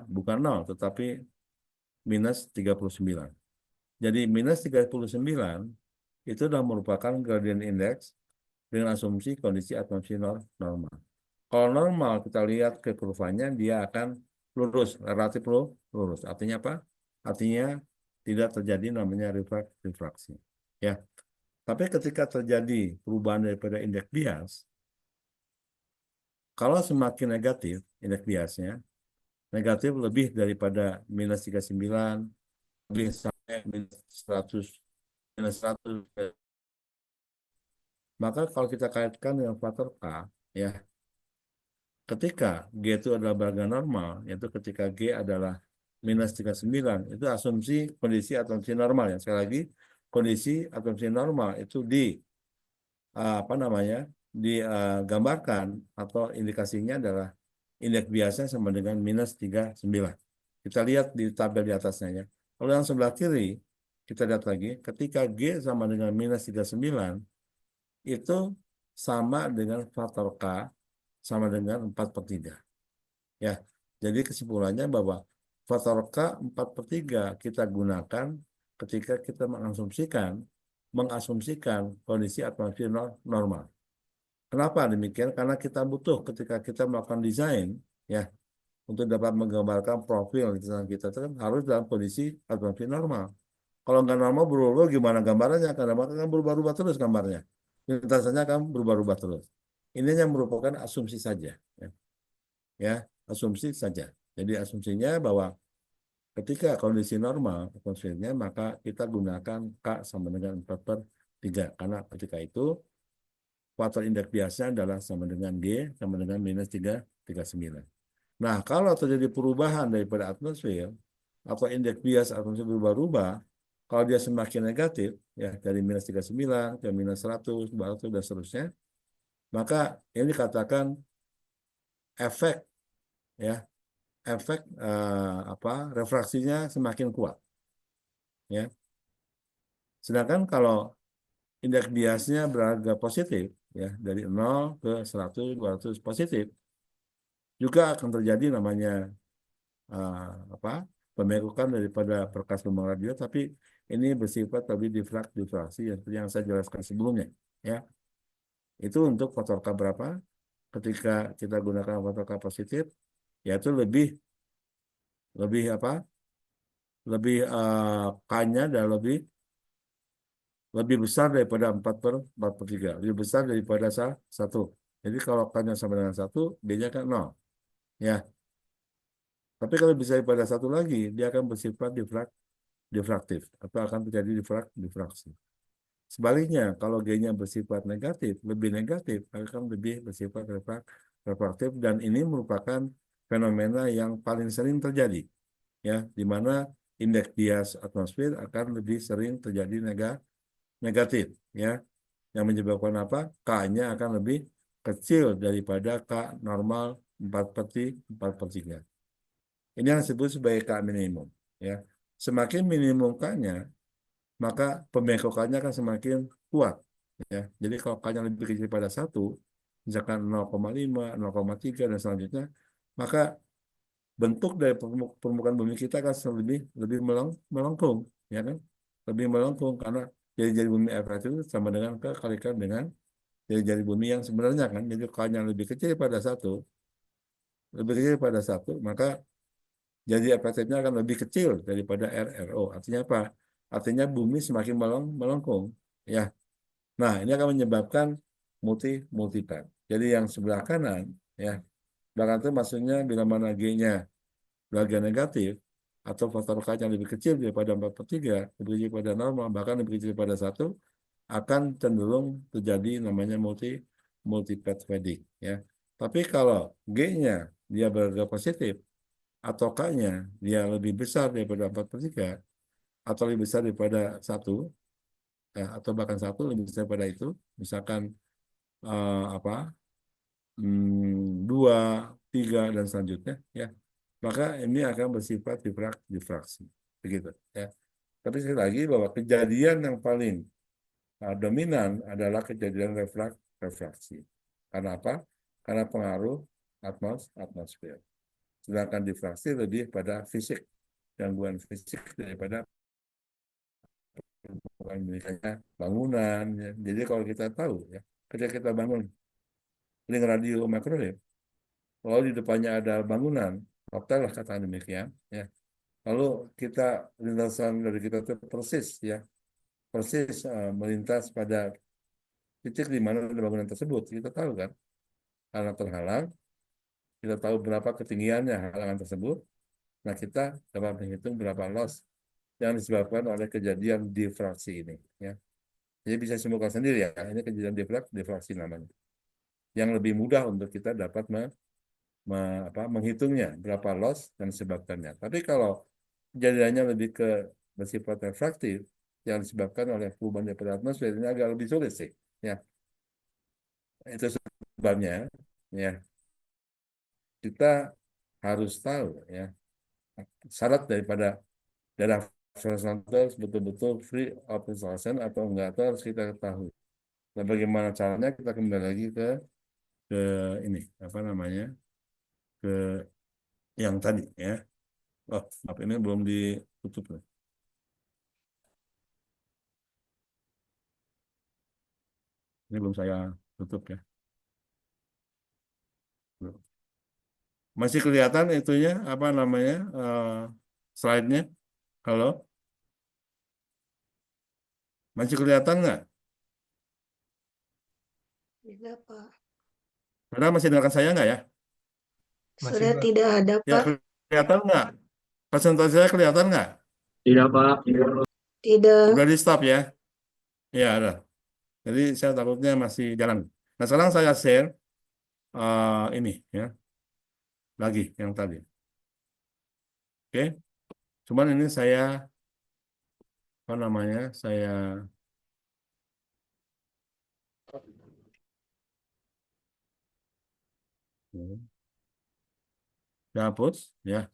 bukan 0, tetapi minus 39. Jadi minus 39 itu sudah merupakan gradient indeks dengan asumsi kondisi atmosfer normal. Kalau normal kita lihat ke kurvanya dia akan lurus, relatif lurus. Artinya apa? Artinya tidak terjadi namanya refraksi. Ya. Tapi ketika terjadi perubahan daripada indeks bias, kalau semakin negatif indeks biasnya, negatif lebih daripada minus 39, lebih sampai minus 100, minus 100, maka kalau kita kaitkan dengan faktor K, ya, ketika G itu adalah berharga normal, yaitu ketika G adalah minus 39, itu asumsi kondisi atmosfer normal. Ya. Sekali lagi, kondisi atmosfer normal itu apa namanya, digambarkan atau indikasinya adalah indeks biasa sama dengan minus 39. Kita lihat di tabel di atasnya ya. Kalau yang sebelah kiri, kita lihat lagi, ketika G sama dengan minus 39, itu sama dengan faktor K sama dengan 4/3. Ya, jadi kesimpulannya bahwa faktor K 4/3 kita gunakan ketika kita mengasumsikan kondisi atmosfer normal. Kenapa demikian? Karena kita butuh ketika kita melakukan desain, ya, untuk dapat menggambarkan profil lintasan kita itu kan harus dalam kondisi atmosfer normal. Kalau nggak normal berubah gimana gambarannya? Karena kan berubah-ubah terus gambarnya. Lintasannya kan berubah-ubah terus. Ini yang merupakan asumsi saja. Ya, ya, asumsi saja. Jadi asumsinya bahwa ketika kondisi normal atmosfernya maka kita gunakan K sama dengan 4/3. Karena ketika itu faktor indeks biasanya adalah sama dengan G sama dengan minus 339. Nah, kalau terjadi perubahan daripada atmosfer atau indeks bias atmosfer berubah-ubah, kalau dia semakin negatif, ya dari minus 39 ke minus 100, 200, dan seterusnya, maka ini dikatakan efek ya efek refraksinya semakin kuat. Ya. Sedangkan kalau indeks biasnya berharga positif, ya dari 0 ke 100, 200 positif, juga akan terjadi namanya uh, apa pembengkokan daripada perkas gelombang radio, tapi ini bersifat lebih difraksi yang saya jelaskan sebelumnya. Ya, itu untuk faktor K berapa? Ketika kita gunakan faktor K positif, yaitu lebih lebih apa? Lebih K-nya dan lebih besar daripada 4/3, lebih besar daripada 1. Jadi kalau K-nya sama dengan 1, B-nya kan 0. Ya. Tapi kalau bisa daripada 1 lagi, dia akan bersifat difraktif atau akan terjadi difraksi. Sebaliknya, kalau G-nya bersifat negatif, lebih negatif, akan lebih bersifat refraktif dan ini merupakan fenomena yang paling sering terjadi, ya, di mana indeks bias atmosfer akan lebih sering terjadi negatif, ya, yang menyebabkan apa? K-nya akan lebih kecil daripada K normal 4/3. Ini yang disebut sebagai K minimum. Ya. Semakin minimum K-nya, maka pembengkokannya akan semakin kuat. Ya. Jadi kalau K-nya lebih kecil pada 1, misalkan 0,5, 0,3, dan selanjutnya, maka bentuk dari permukaan bumi kita akan lebih lebih melengkung, ya kan? Lebih melengkung karena jari-jari bumi efektif itu sama dengan kekalikan dengan jari-jari bumi yang sebenarnya kan. Jadi kalau yang lebih kecil pada satu, maka jadi efektifnya akan lebih kecil daripada RRO. Artinya apa? Artinya bumi semakin melengkung, ya. Nah, ini akan menyebabkan multipat. Jadi yang sebelah kanan, ya, belakang itu maksudnya bila mana G-nya bagian negatif atau faktor K yang lebih kecil daripada 4/3, lebih kecil pada normal, bahkan lebih kecil pada 1, akan cenderung terjadi namanya multipat fading, ya. Tapi kalau G-nya dia berada positif atau K-nya dia lebih besar daripada 4/3 atau lebih besar daripada 1, ya, atau bahkan 1 lebih besar daripada itu, misalkan apa 2, 3, dan selanjutnya, ya, maka ini akan bersifat difraksi, begitu, ya. Tapi sekali lagi bahwa kejadian yang paling dominan adalah kejadian refraksi. Karena apa? Karena pengaruh atmosfer. Sedangkan difraksi lebih pada fisik, gangguan fisik daripada misalnya bangunan, ya. Jadi kalau kita tahu, ya, ketika kita bangun link radio microwave, kalau di depannya ada bangunan, hotel lah katakan demikian, ya. Lalu kita lintasan dari kita itu persis, ya, persis melintas pada titik di mana ada bangunan tersebut. Kita tahu kan, karena terhalang, kita tahu berapa ketinggiannya halangan tersebut. Nah, kita dapat menghitung berapa loss yang disebabkan oleh kejadian difraksi ini, ya. Jadi bisa simpulkan sendiri, ya, ini kejadian difraksi namanya. Yang lebih mudah untuk kita dapat menghitungnya berapa loss dan disebabkannya. Tapi kalau kejadiannya lebih ke bersifat refraktif yang disebabkan oleh perubahan daripada atmosfer, ini agak lebih sulit sih, ya. Itu sebabnya, ya, kita harus tahu, ya, syarat daripada daerah horizontal betul-betul free of distortion atau enggak, itu harus kita ketahui. Nah, bagaimana caranya, kita kembali lagi ke ini apa namanya, ke yang tadi, ya. Oh, maaf, ini belum ditutup loh. Ini belum saya tutup, ya. Masih kelihatan itunya apa namanya, slide-nya? Halo, masih kelihatan nggak? Tidak, Pak. Saudara masih dengarkan saya nggak, ya? Masih, Sudah Pak. tidak ada, Ya, Pak. kelihatan nggak? Presentasi saya kelihatan nggak? Tidak, Pak. Tidak. Udah di stop, ya? Ya, ada. Jadi saya takutnya masih jalan. Nah, sekarang saya share ini, ya, lagi yang tadi. Oke, cuman ini saya apa namanya, saya hapus, ya.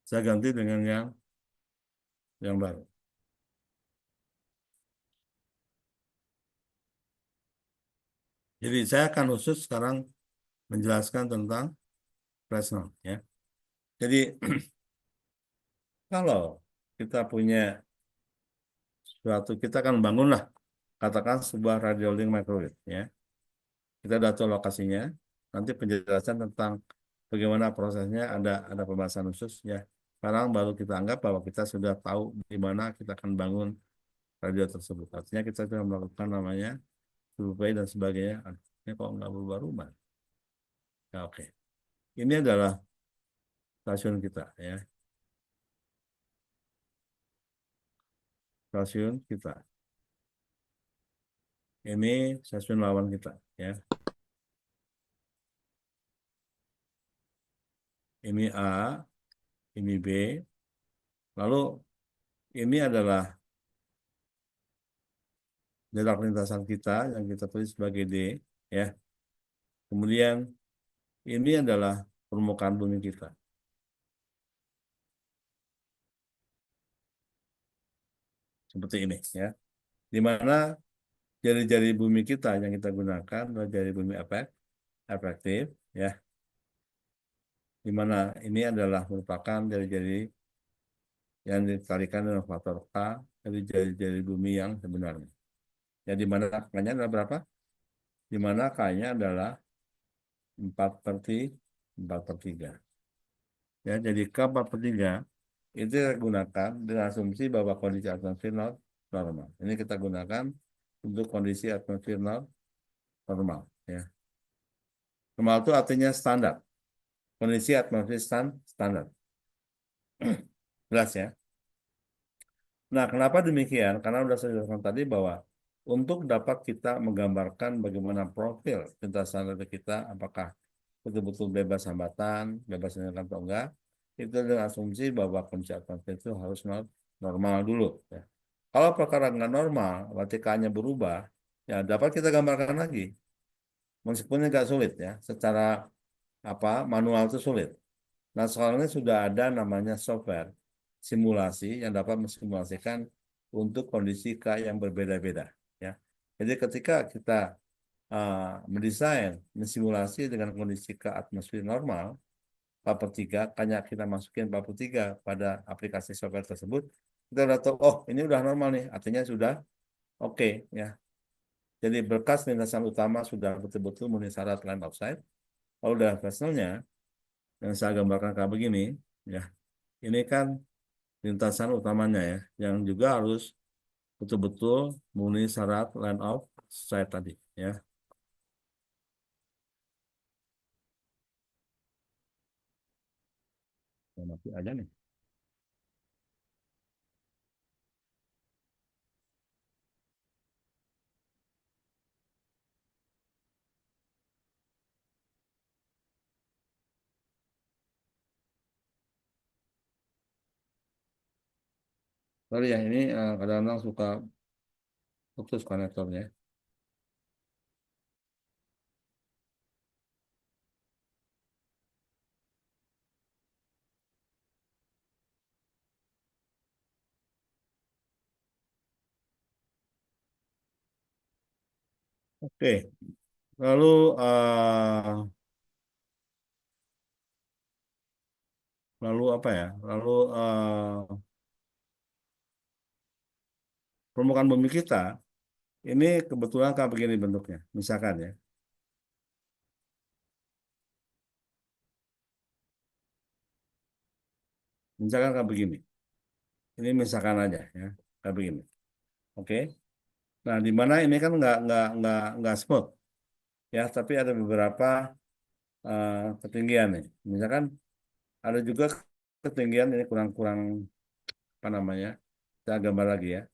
Saya ganti dengan yang baru. Jadi saya akan khusus sekarang menjelaskan tentang Fresnel, ya. Jadi kalau kita punya suatu, kita akan bangunlah katakan sebuah radio link microwave, ya. Kita udah tahu lokasinya. Nanti penjelasan tentang bagaimana prosesnya ada pembahasan khusus, ya. Sekarang baru kita anggap bahwa kita sudah tahu di mana kita akan bangun radio tersebut. Artinya kita sudah melakukan namanya survei dan sebagainya. Ini kok nggak berubah-ubah. Ya, oke. Ini adalah stasiun kita, ya. Stasiun kita. Ini stasiun lawan kita, ya. Ini A, ini B. Lalu ini adalah jarak lintasan kita yang kita tulis sebagai D, ya. Kemudian ini adalah permukaan bumi kita. Seperti ini ya. Di mana jari-jari bumi kita yang kita gunakan adalah jari bumi efektif ya. Di mana ini adalah merupakan jari-jari yang ditarikan dengan faktor K dari jari-jari bumi yang sebenarnya. Ya, di mana K-nya adalah berapa? Di mana K-nya adalah 4/3. Ya, jadi K 4/3 itu kita gunakan dengan asumsi bahwa kondisi atmosfer normal. Ini kita gunakan untuk kondisi atmosfer normal. Ya. Normal itu artinya standar. Kondisi atmosfer standar. Jelas ya. Nah, kenapa demikian? Karena sudah saya jelaskan tadi bahwa untuk dapat kita menggambarkan bagaimana profil lintasan rada kita, apakah betul-betul bebas hambatan, bebas hambatan atau enggak, itu dengan asumsi bahwa kondisi atmosfer itu harus normal dulu. Ya. Kalau perkara nggak normal, berarti K-nya berubah, ya dapat kita gambarkan lagi. Meskipun nggak sulit ya, secara manual itu sulit. Nah, sekarang ini sudah ada namanya software simulasi yang dapat mensimulasikan untuk kondisi K yang berbeda-beda. Ya. Jadi ketika kita mendesain, mensimulasi dengan kondisi K atmosfer normal, 4/3, hanya kita masukin 4/3 pada aplikasi software tersebut, kita udah tahu, oh ini udah normal nih, artinya sudah oke ya. Jadi berkas lintasan utama sudah betul-betul memenuhi syarat line of sight. Kalau udah hasilnya, yang saya gambarkan kayak begini, ya, ini kan lintasan utamanya ya, yang juga harus betul-betul memenuhi syarat line of sight tadi, ya. Mati aja nih. Sorry ya, ini kadang-kadang suka putus konektornya. Oke, lalu lalu apa ya? Lalu permukaan bumi kita ini kebetulan kayak begini bentuknya, misalkan ya. Misalkan kayak begini. Ini misalkan aja ya, kayak begini. Oke. Nah, di mana ini kan nggak smooth ya, tapi ada beberapa ketinggian nih. Misalkan ada juga ketinggian ini kurang-kurang apa namanya? Saya gambar lagi ya.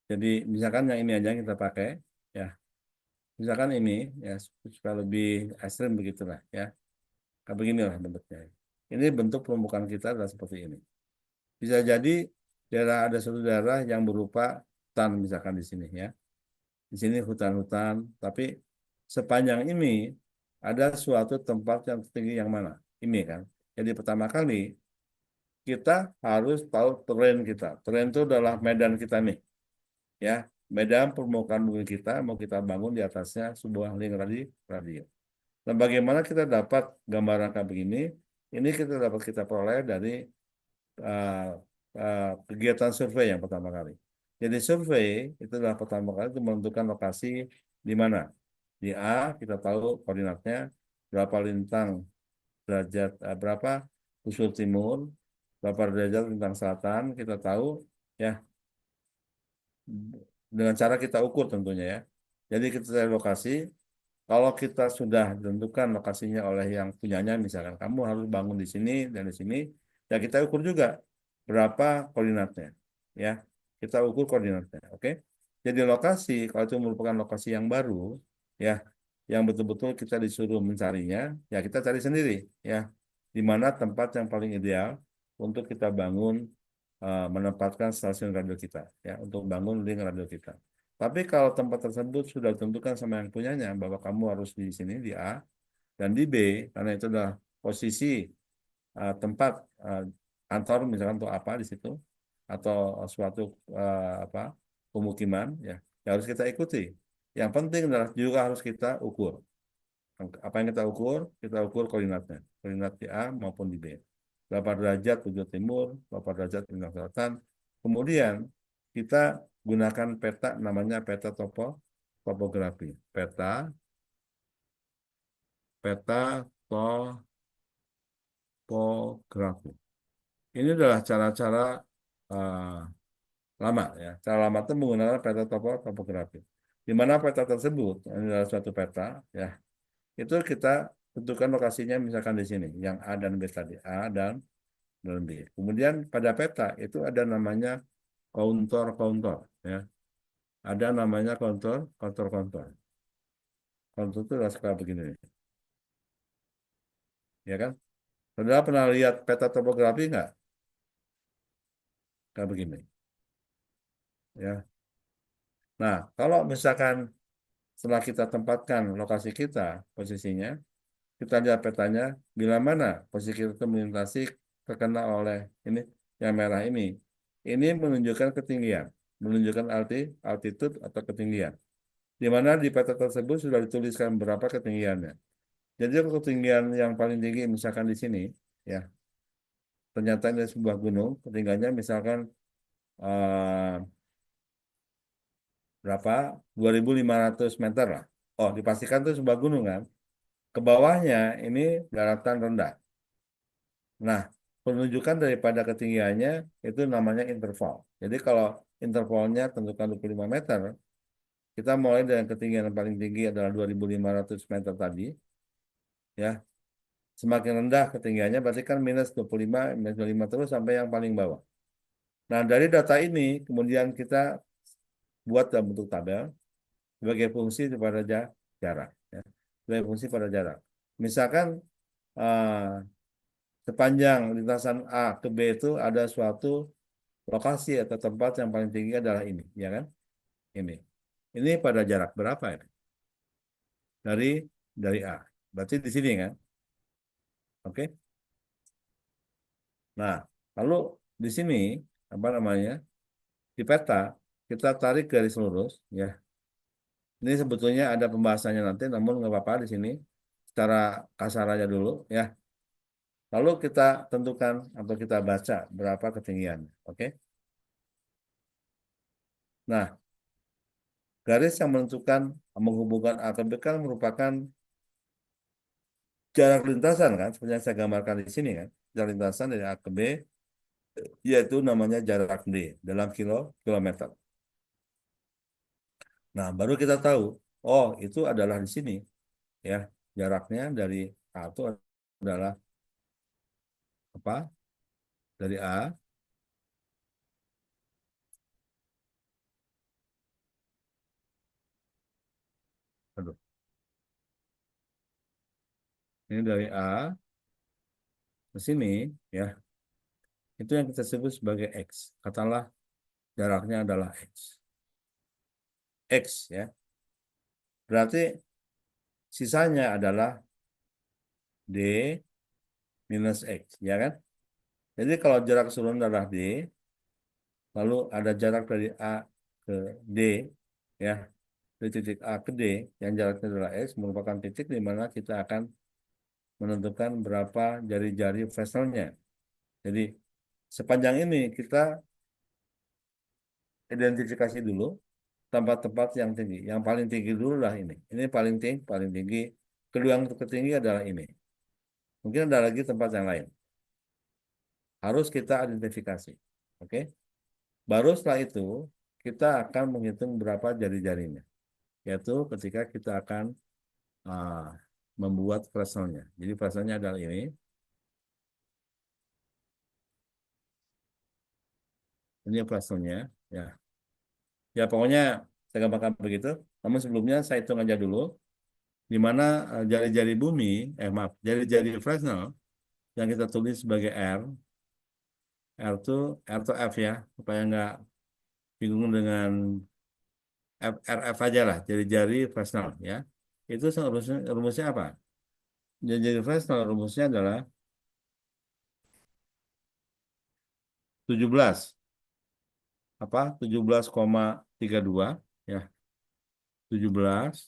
Jadi misalkan yang ini aja yang kita pakai ya. Misalkan ini ya supaya lebih ekstrim begitulah ya. Kayak beginilah bentuknya. Ini bentuk permukaan kita adalah seperti ini. Bisa jadi ada suatu daerah yang berupa hutan misalkan di sini ya. Di sini hutan-hutan, tapi sepanjang ini ada suatu tempat yang tinggi yang mana? Ini kan. Jadi pertama kali kita harus tahu terrain kita. Terrain itu adalah medan kita nih, ya. Medan permukaan bumi kita mau kita bangun di atasnya sebuah link radio. Dan bagaimana kita dapat gambaran kayak begini? Ini kita peroleh dari uh, kegiatan survei yang pertama kali. Jadi survei itu adalah pertama kali itu menentukan lokasi di mana. Di A kita tahu koordinatnya berapa lintang derajat berapa busur timur, berapa derajat lintang selatan kita tahu ya dengan cara kita ukur tentunya ya. Jadi kita cari lokasi. Kalau kita sudah ditentukan lokasinya oleh yang punyanya, misalkan kamu harus bangun di sini dan di sini, ya kita ukur juga berapa koordinatnya, ya kita ukur koordinatnya, oke? Jadi lokasi kalau itu merupakan lokasi yang baru, ya, yang betul-betul kita disuruh mencarinya, ya kita cari sendiri, ya, di mana tempat yang paling ideal untuk kita bangun menempatkan stasiun radio kita, ya, untuk bangun link radio kita. Tapi kalau tempat tersebut sudah ditentukan sama yang punyanya bahwa kamu harus di sini di A, Dan di B, karena itu adalah posisi tempat kantor misalkan untuk apa di situ atau suatu apa pemukiman ya, harus kita ikuti. Yang penting adalah juga harus kita ukur. Apa yang kita ukur koordinatnya, koordinat di A maupun di B. Berapa derajat tujuan timur, berapa derajat ujung selatan. Kemudian kita gunakan peta namanya peta topografi. Peta topografi. Ini adalah cara-cara eh, lama ya. Cara lama itu menggunakan peta topografi. Di mana peta tersebut ini adalah suatu peta ya. Itu kita tentukan lokasinya misalkan di sini, yang A dan B tadi, A dan B. Kemudian pada peta itu ada namanya kontur ya. Ada namanya kontur. Kontur itu adalah skala begini, ya kan? Saudara pernah lihat peta topografi nggak? Kayak begini, ya. Nah, kalau misalkan setelah kita tempatkan lokasi kita, posisinya, kita lihat petanya, bila mana posisi kita itu melintasi terkena oleh ini, yang merah ini. Ini menunjukkan ketinggian, menunjukkan altitude atau ketinggian. Di mana di peta tersebut sudah dituliskan berapa ketinggiannya. Jadi ketinggian yang paling tinggi misalkan di sini, ya, ternyata ini sebuah gunung, ketinggiannya misalkan eh, berapa? 2.500 meter lah. Oh, dipastikan itu sebuah gunung kan. Ke bawahnya ini daratan rendah. Nah, penunjukan daripada ketinggiannya itu namanya interval. Jadi kalau intervalnya tentukan 25 meter, kita mulai dengan ketinggian yang paling tinggi adalah 2.500 meter tadi, ya. Semakin rendah ketinggiannya berarti kan minus 25 terus sampai yang paling bawah. Nah, dari data ini kemudian kita buat dalam bentuk tabel sebagai fungsi pada jarak, ya. Sebagai fungsi pada jarak. Misalkan eh, sepanjang lintasan A ke B itu ada suatu lokasi atau tempat yang paling tinggi adalah ini, ya kan? Ini. Ini pada jarak berapa ya? Dari A. Berarti di sini kan? Oke. Nah, lalu di sini apa namanya? Di peta kita tarik garis lurus, ya. Ini sebetulnya ada pembahasannya nanti, namun nggak apa-apa di sini. Secara kasar aja dulu, ya. Lalu kita tentukan atau kita baca berapa ketinggian, oke? Nah, garis yang menghubungkan A ke B kan merupakan jarak lintasan kan, seperti yang saya gambarkan di sini kan. Jarak lintasan dari A ke B, yaitu namanya jarak D dalam kilometer. Nah, baru kita tahu, oh itu adalah di sini, ya. Jaraknya dari A itu adalah apa? Dari A, aduh, ini dari A ke sini, ya. Itu yang kita sebut sebagai X. Katakanlah jaraknya adalah X. X, ya. Berarti sisanya adalah D minus X, ya kan? Jadi kalau jarak keseluruhan adalah D, lalu ada jarak dari A ke D, ya, dari titik A ke D, yang jaraknya adalah X, merupakan titik di mana kita akan menentukan berapa jari-jari vesselnya. Jadi sepanjang ini kita identifikasi dulu tempat-tempat yang tinggi. Yang paling tinggi dulu lah ini. Ini paling tinggi. Kedua yang tertinggi adalah ini. Mungkin ada lagi tempat yang lain. Harus kita identifikasi. Oke? Baru setelah itu kita akan menghitung berapa jari-jarinya. Yaitu ketika kita akan ah, membuat frasanya. Jadi frasanya adalah ini. Ini frasanya. Ya. Ya pokoknya saya gambarkan begitu. Namun sebelumnya saya hitung aja dulu. Di mana jari-jari bumi, maaf, jari-jari Fresnel yang kita tulis sebagai R itu F ya, supaya nggak bingung dengan RF aja lah, jari-jari Fresnel ya. Itu rumusnya apa? jadi Fresnel rumusnya adalah 17 17,32 ya, 17,32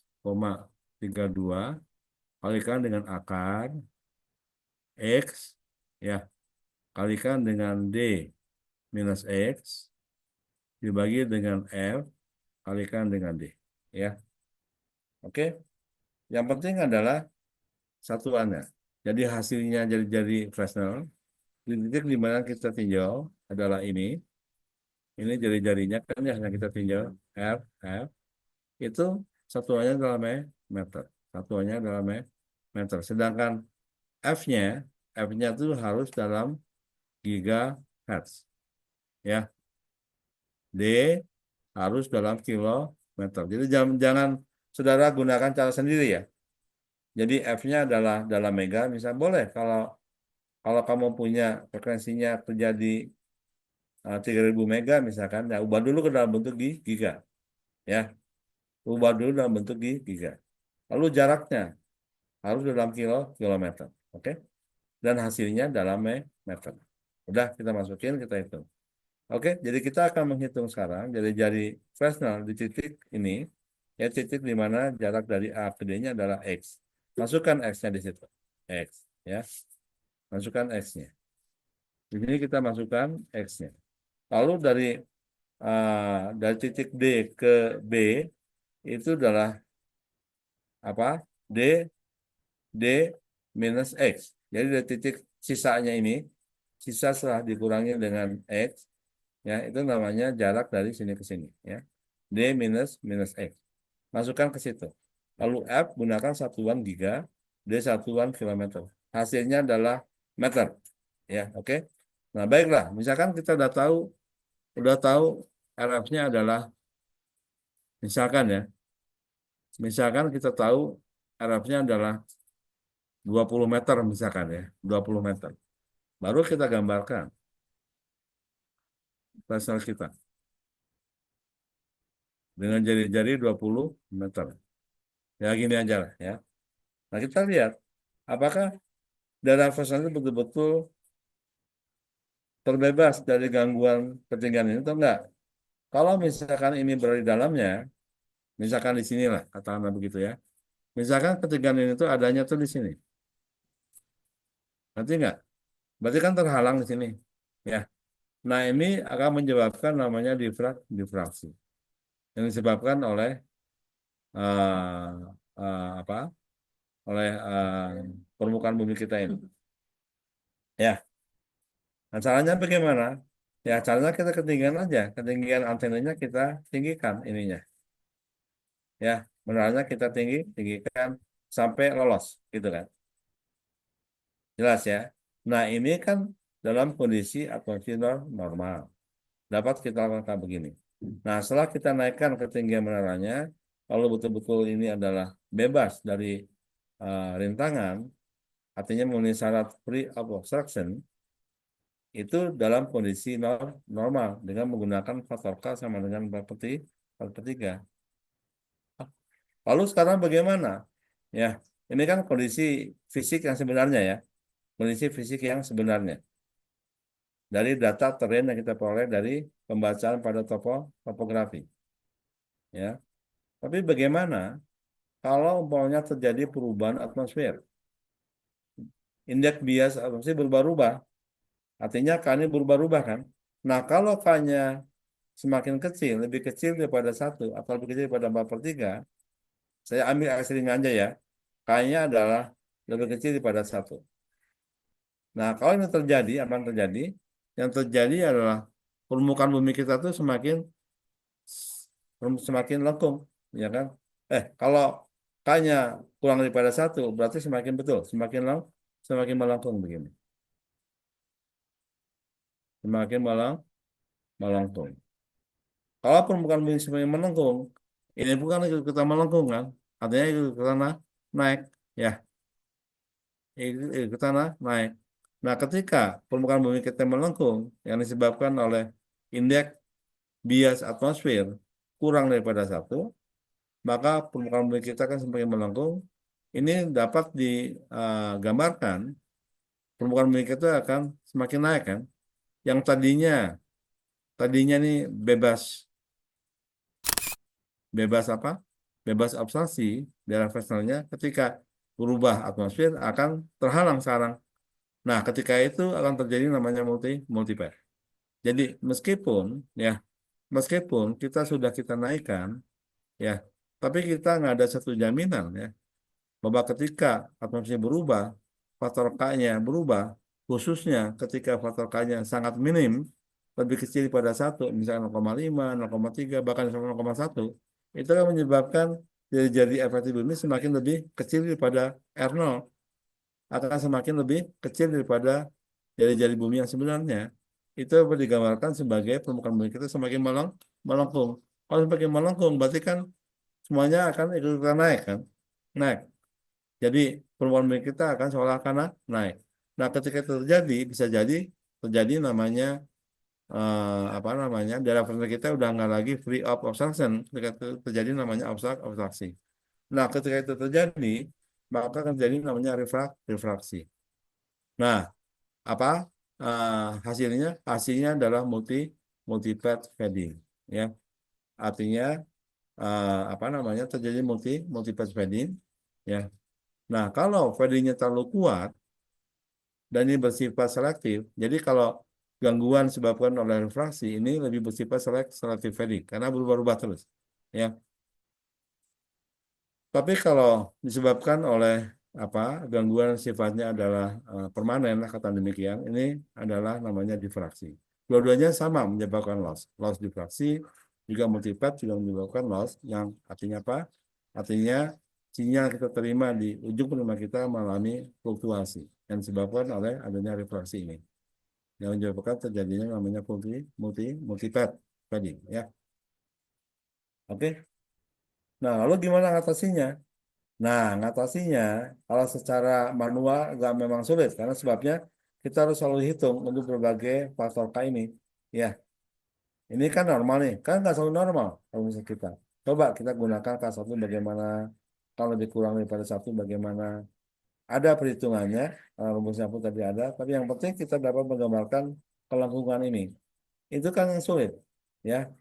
kalikan dengan akar X ya, kalikan dengan D minus X dibagi dengan F kalikan dengan D ya. Oke, yang penting adalah satuannya. Jadi hasilnya jadi Fresnel. Di titik di mana kita tinjau adalah ini jari-jarinya kan yang kita tinjau F itu satuannya adalah meter. Satuannya adalah meter. Sedangkan F-nya itu harus dalam gigahertz. Ya. D harus dalam kilometer. Jadi jangan saudara gunakan cara sendiri ya. Jadi F-nya adalah dalam mega, misal boleh kalau kamu punya frekuensinya terjadi 3000 mega misalkan, ya ubah dulu ke dalam bentuk giga. Ya, ubah dulu dalam bentuk giga. Lalu jaraknya harus dalam kilometer. Oke? Dan hasilnya dalam meter. Udah kita masukin, kita hitung. Oke, jadi kita akan menghitung sekarang. Jadi jari Fresnel di titik ini, ya titik di mana jarak dari A ke D-nya adalah X. Masukkan X-nya di situ. X, ya. Masukkan X-nya. Di sini kita masukkan X-nya. Lalu dari titik D ke B itu adalah apa? D minus X. Jadi dari titik sisanya ini, sisa setelah dikurangi dengan X, ya itu namanya jarak dari sini ke sini, ya. D minus X. Masukkan ke situ. Lalu F gunakan satuan giga, D satuan kilometer. Hasilnya adalah meter. Ya, oke. Nah, baiklah. Misalkan kita udah tahu RF-nya adalah misalkan kita tahu RF-nya adalah 20 meter misalkan ya, 20 meter. Baru kita gambarkan Fresnel kita dengan jari-jari 20 meter. Ya gini aja lah ya. Nah, kita lihat apakah daerah Fresnel itu betul-betul terbebas dari gangguan ketinggian ini atau enggak. Kalau misalkan ini berada di dalamnya, misalkan di sinilah, katakanlah begitu ya. Misalkan ketinggian ini tuh adanya tuh di sini. Nanti enggak? Berarti kan terhalang di sini. Ya. Nah, ini akan menyebabkan namanya difraksi. Yang disebabkan oleh uh, apa? Oleh permukaan bumi kita ini. Ya. Nah, caranya bagaimana? Ya, caranya kita ketinggian aja. Ketinggian antenanya kita tinggikan ininya. Ya, menaranya kita tinggikan sampai lolos, gitu kan. Jelas ya. Nah, ini kan dalam kondisi atmosfer normal. Dapat kita lakukan begini. Nah, setelah kita naikkan ketinggian menaranya, kalau betul-betul ini adalah bebas dari rintangan, artinya memenuhi syarat free of obstruction, itu dalam kondisi normal dengan menggunakan faktor K sama dengan 4/3. Lalu sekarang bagaimana? Ya, ini kan kondisi fisik yang sebenarnya ya. Kondisi fisik yang sebenarnya. Dari data terrain yang kita peroleh dari pembacaan pada topografi. Ya. Tapi bagaimana kalau umpamanya terjadi perubahan atmosfer? Indeks bias atmosfer berubah-ubah. Artinya K ini berubah-ubah kan? Nah, kalau K-nya semakin kecil, lebih kecil daripada 1 atau lebih kecil daripada 4/3, saya ambil ekstrim aja ya. K-nya adalah lebih kecil daripada 1. Nah, kalau ini terjadi, apa yang terjadi? Yang terjadi adalah permukaan bumi kita tuh semakin lengkung, ya kan? Kalau K-nya kurang daripada 1, berarti semakin betul, semakin melengkung begini. Semakin melengkung. Kalau permukaan bumi semakin melengkung, ini bukan kita melengkung kan? Artinya kita naik, ya. Ke tanah naik. Nah, ketika permukaan bumi kita melengkung yang disebabkan oleh indeks bias atmosfer kurang daripada 1, maka permukaan bumi kita akan semakin melengkung ini dapat digambarkan permukaan bumi kita akan semakin naik kan. Yang tadinya nih bebas apa? Bebas absorpsi daerah fractalnya ketika berubah atmosfer akan terhalang sekarang. Nah, ketika itu akan terjadi namanya multipath. Jadi meskipun kita naikkan ya, tapi kita nggak ada satu jaminan ya bahwa ketika atmosfer berubah, faktor K-nya berubah, khususnya ketika faktor K-nya sangat minim, lebih kecil pada 1, misalnya 0,5, 0,3, bahkan sampai 0,1, itu akan menyebabkan jadi efektif bumi semakin lebih kecil daripada R0, akan semakin lebih kecil daripada jari-jari bumi yang sebenarnya. Itu digambarkan sebagai permukaan bumi kita semakin melengkung. Kalau semakin melengkung, berarti kan semuanya akan ikut naik kan? Naik. Jadi permukaan bumi kita akan seolah-olah naik. Nah, ketika itu terjadi, bisa jadi terjadi namanya apa namanya daerah frekuensi kita udah nggak lagi free of obstruction. Ketika itu terjadi namanya obstruksi. Nah, ketika itu terjadi, maka akan terjadi namanya refraksi. Nah, apa hasilnya? Hasilnya adalah multipath fading. Ya, artinya apa namanya terjadi multipath fading. Ya. Nah, kalau fadingnya terlalu kuat dan ini bersifat selektif, jadi kalau gangguan disebabkan oleh refraksi ini lebih bersifat selektif fading karena berubah-ubah terus. Ya. Tapi kalau disebabkan oleh apa gangguan sifatnya adalah permanen, kata demikian, ini adalah namanya difraksi. Dua-duanya sama menyebabkan loss difraksi juga multipath juga menyebabkan loss, yang artinya apa? Artinya sinyal kita terima di ujung penerima kita mengalami fluktuasi yang disebabkan oleh adanya refraksi ini, yang menyebabkan terjadinya namanya multipath tadi, ya. Oke. Nah, lalu gimana ngatasinya? Nah, ngatasinya kalau secara manual nggak memang sulit karena sebabnya kita harus selalu hitung untuk berbagai faktor K ini. Ya, ini kan normal nih, kan nggak selalu normal kalau misalnya kita. Coba kita gunakan K1 bagaimana, kalau lebih kurang daripada 1 bagaimana. Ada perhitungannya, rumusnya pun tadi ada, tapi yang penting kita dapat menggambarkan kelangsungan ini. Itu kan yang sulit. Ya,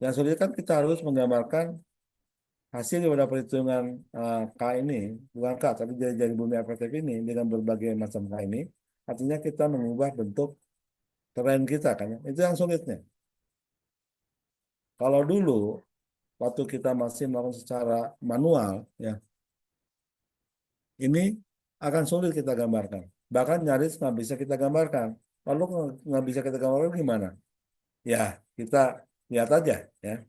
yang sulit kan kita harus menggambarkan hasil daripada perhitungan K ini, bukan K, tapi jari bumi efektif ini dengan berbagai macam K ini, artinya kita mengubah bentuk terrain kita kan, ya. Itu yang sulitnya. Kalau dulu, waktu kita masih melakukan secara manual, ya, ini akan sulit kita gambarkan. Bahkan nyaris nggak bisa kita gambarkan. Lalu nggak bisa kita gambarkan gimana? Ya, kita lihat aja, ya.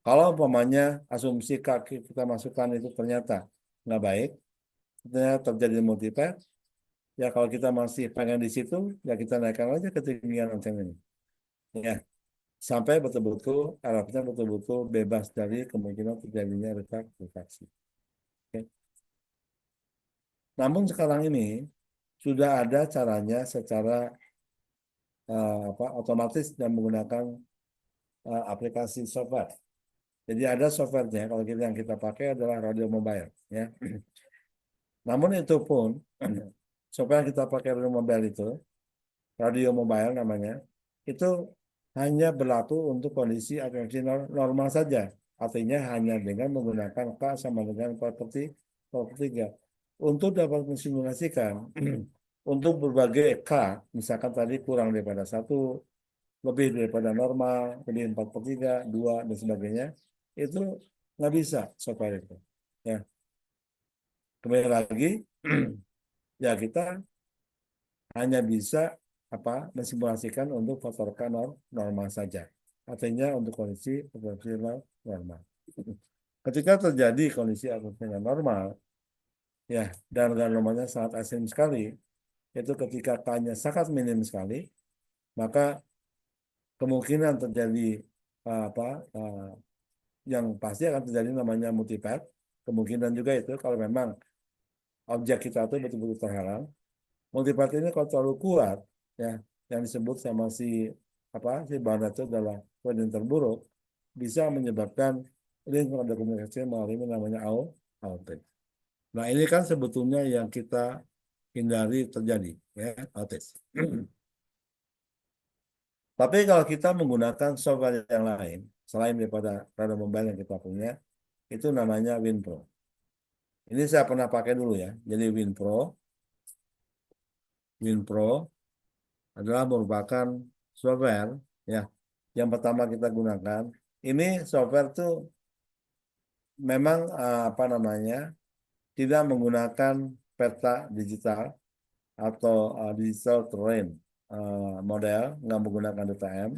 Kalau umpamanya asumsi kaki kita masukkan itu ternyata nggak baik, ternyata terjadi multipath, ya kalau kita masih pengen di situ, ya kita naikkan aja ketinggian anten ini. Ya, sampai betul-betul Arabnya betul-betul bebas dari kemungkinan terjadinya refraksi. Oke. Namun sekarang ini sudah ada caranya secara otomatis dan menggunakan aplikasi software. Jadi ada softwarenya kalau kita yang kita pakai adalah radio mobile, ya. Namun itu pun software yang kita pakai radio mobile namanya, itu hanya berlaku untuk kondisi akuasi normal saja. Artinya hanya dengan menggunakan K sama dengan 4/3. Untuk dapat mensimulasikan untuk berbagai K, misalkan tadi kurang daripada 1, lebih daripada normal, lebih 4/3, 2, dan sebagainya, itu nggak bisa software itu. Ya, kembali lagi, ya kita hanya bisa mensimulasikan untuk faktor K normal saja. Artinya untuk kondisi operasional normal. Ketika terjadi kondisi operasional normal, ya, dan normalnya sangat ekstrim sekali, itu ketika K-nya sangat minim sekali, maka kemungkinan terjadi apa yang pasti akan terjadi namanya multipath. Kemungkinan juga itu kalau memang objek kita itu betul-betul terhalang. Multipath ini kalau terlalu kuat, ya, yang disebut sama si bahan itu adalah yang terburuk, bisa menyebabkan link pada komunikasi melalui namanya outage. Nah, ini kan sebetulnya yang kita hindari terjadi, ya, outage. Tapi kalau kita menggunakan software yang lain, selain daripada radar mobile yang kita punya, itu namanya WinPro. Ini saya pernah pakai dulu ya. Jadi WinPro adalah merupakan software ya yang pertama kita gunakan. Ini software tuh memang apa namanya tidak menggunakan peta digital atau digital terrain model, nggak menggunakan DTM.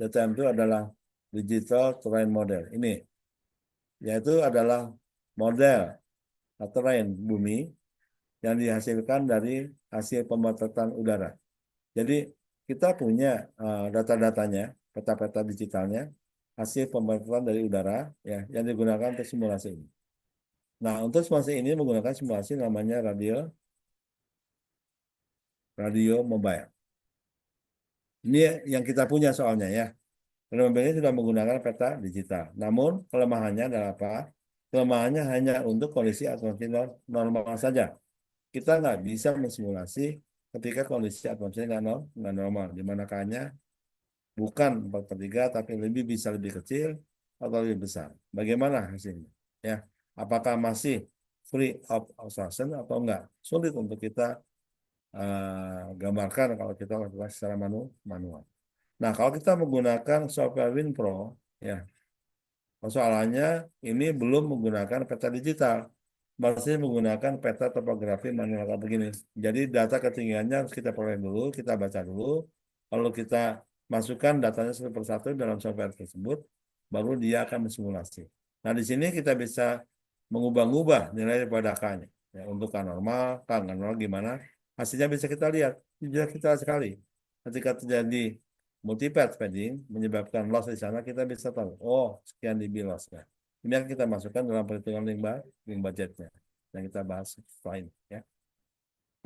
DTM itu adalah digital terrain model. Ini yaitu adalah model terrain bumi yang dihasilkan dari hasil pemotretan udara. Jadi kita punya data-datanya, peta-peta digitalnya, hasil pemotretan dari udara ya yang digunakan untuk simulasi ini. Nah, untuk simulasi ini menggunakan simulasi namanya radio mobile. Ini yang kita punya soalnya ya. Radio mobile ini sudah menggunakan peta digital. Namun kelemahannya adalah apa? Kelemahannya hanya untuk kondisi atmosfer normal saja. Kita nggak bisa mensimulasi ketika kondisi atmosfer nggak normal, di mana K-nya bukan 4/3 tapi bisa lebih kecil atau lebih besar. Bagaimana hasilnya? Ya, apakah masih free of obstruction atau enggak? Sulit untuk kita gambarkan kalau kita lakukan secara manual. Nah, kalau kita menggunakan software WinPro, ya persoalannya ini belum menggunakan peta digital, masih menggunakan peta topografi manual kayak begini. Jadi data ketinggiannya harus kita peroleh dulu, kita baca dulu, lalu kita masukkan datanya satu persatu dalam software tersebut, baru dia akan mensimulasi. Nah, di sini kita bisa mengubah-ubah nilai pada K-nya. Ya, untuk K normal, K nggak normal gimana, hasilnya bisa kita lihat. Jelas kita sekali. Ketika terjadi multipath padding menyebabkan loss di sana, kita bisa tahu, oh sekian dB loss-nya. Ini akan kita masukkan dalam perhitungan link budgetnya yang kita bahas setelah ini ya.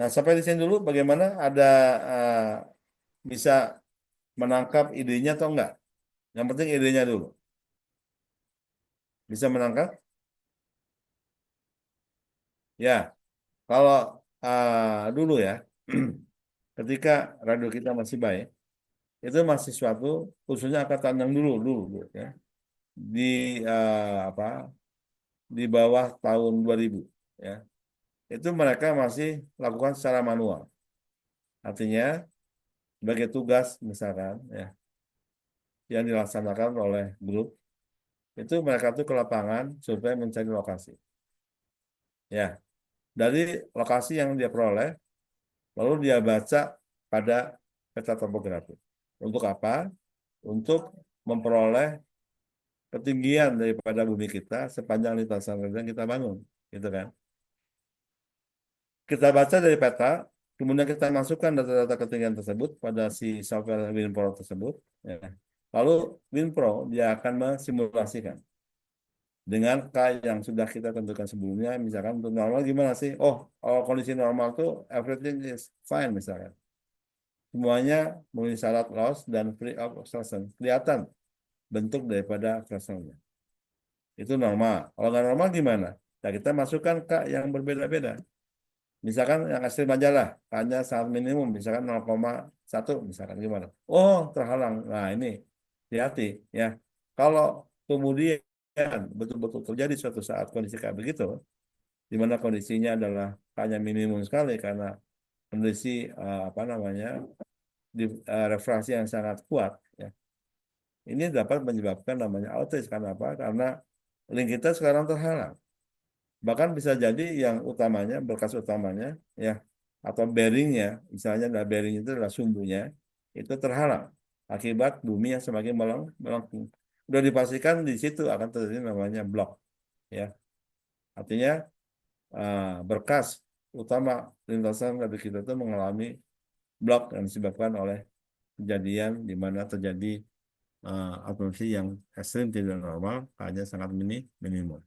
Nah, sampai di sini dulu bagaimana ada bisa menangkap idenya atau enggak? Yang penting idenya dulu. Bisa menangkap? Ya, kalau dulu ya, ketika radio kita masih baik, itu masih suatu khususnya angkatan yang dulu ya, di apa di bawah tahun 2000 ya. Itu mereka masih lakukan secara manual. Artinya sebagai tugas misalkan ya yang dilaksanakan oleh grup itu mereka tuh ke lapangan supaya mencari lokasi. Ya, dari lokasi yang dia peroleh lalu dia baca pada peta topografi. Untuk apa? Untuk memperoleh ketinggian daripada bumi kita sepanjang lintasan rel yang kita bangun, gitu kan? Kita baca dari peta, kemudian kita masukkan data-data ketinggian tersebut pada si software WinPro tersebut. Ya. Lalu WinPro dia akan mensimulasikan dengan K yang sudah kita tentukan sebelumnya. Misalkan untuk normal gimana sih? Oh, kondisi normal tuh everything is fine misalkan. Semuanya memenuhi syarat loss dan free of obstruction. Kelihatan bentuk daripada obstruction-nya. Itu normal. Kalau nggak normal gimana? Nah, kita masukkan K yang berbeda-beda. Misalkan yang asli majalah, hanya sangat minimum, misalkan 0,1, misalkan gimana. Oh, terhalang. Nah, ini hati-hati ya. Kalau kemudian betul-betul terjadi suatu saat kondisi kayak begitu, di mana kondisinya adalah hanya minimum sekali karena kondisi apa namanya refraksi yang sangat kuat, ya. Ini dapat menyebabkan namanya outage karena apa? Karena link kita sekarang terhalang. Bahkan bisa jadi yang utamanya, berkas utamanya, ya, atau bearingnya, misalnya adalah bearing itu adalah sumbunya, itu terhalang akibat bumi yang semakin melengkung. Sudah dipastikan di situ akan terjadi namanya blok, ya. Artinya berkas utama lintasan rel kita itu mengalami blok yang disebabkan oleh kejadian di mana terjadi absorpsi yang ekstrim tidak normal, hanya sangat minimum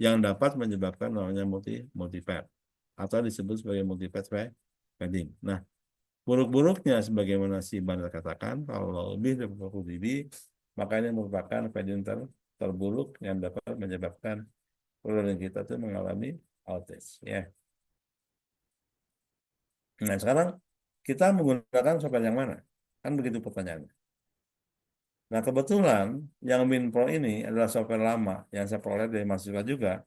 yang dapat menyebabkan namanya multipath atau disebut sebagai multipath padding. Nah, buruk-buruknya sebagaimana si Bandar katakan, kalau lebih dari 40 dB, maka ini merupakan padding terburuk yang dapat menyebabkan rel kita itu mengalami outage. Ya. Nah, sekarang kita menggunakan software yang mana? Kan begitu pertanyaannya. Nah, kebetulan yang WinPro ini adalah software lama yang saya peroleh dari mahasiswa juga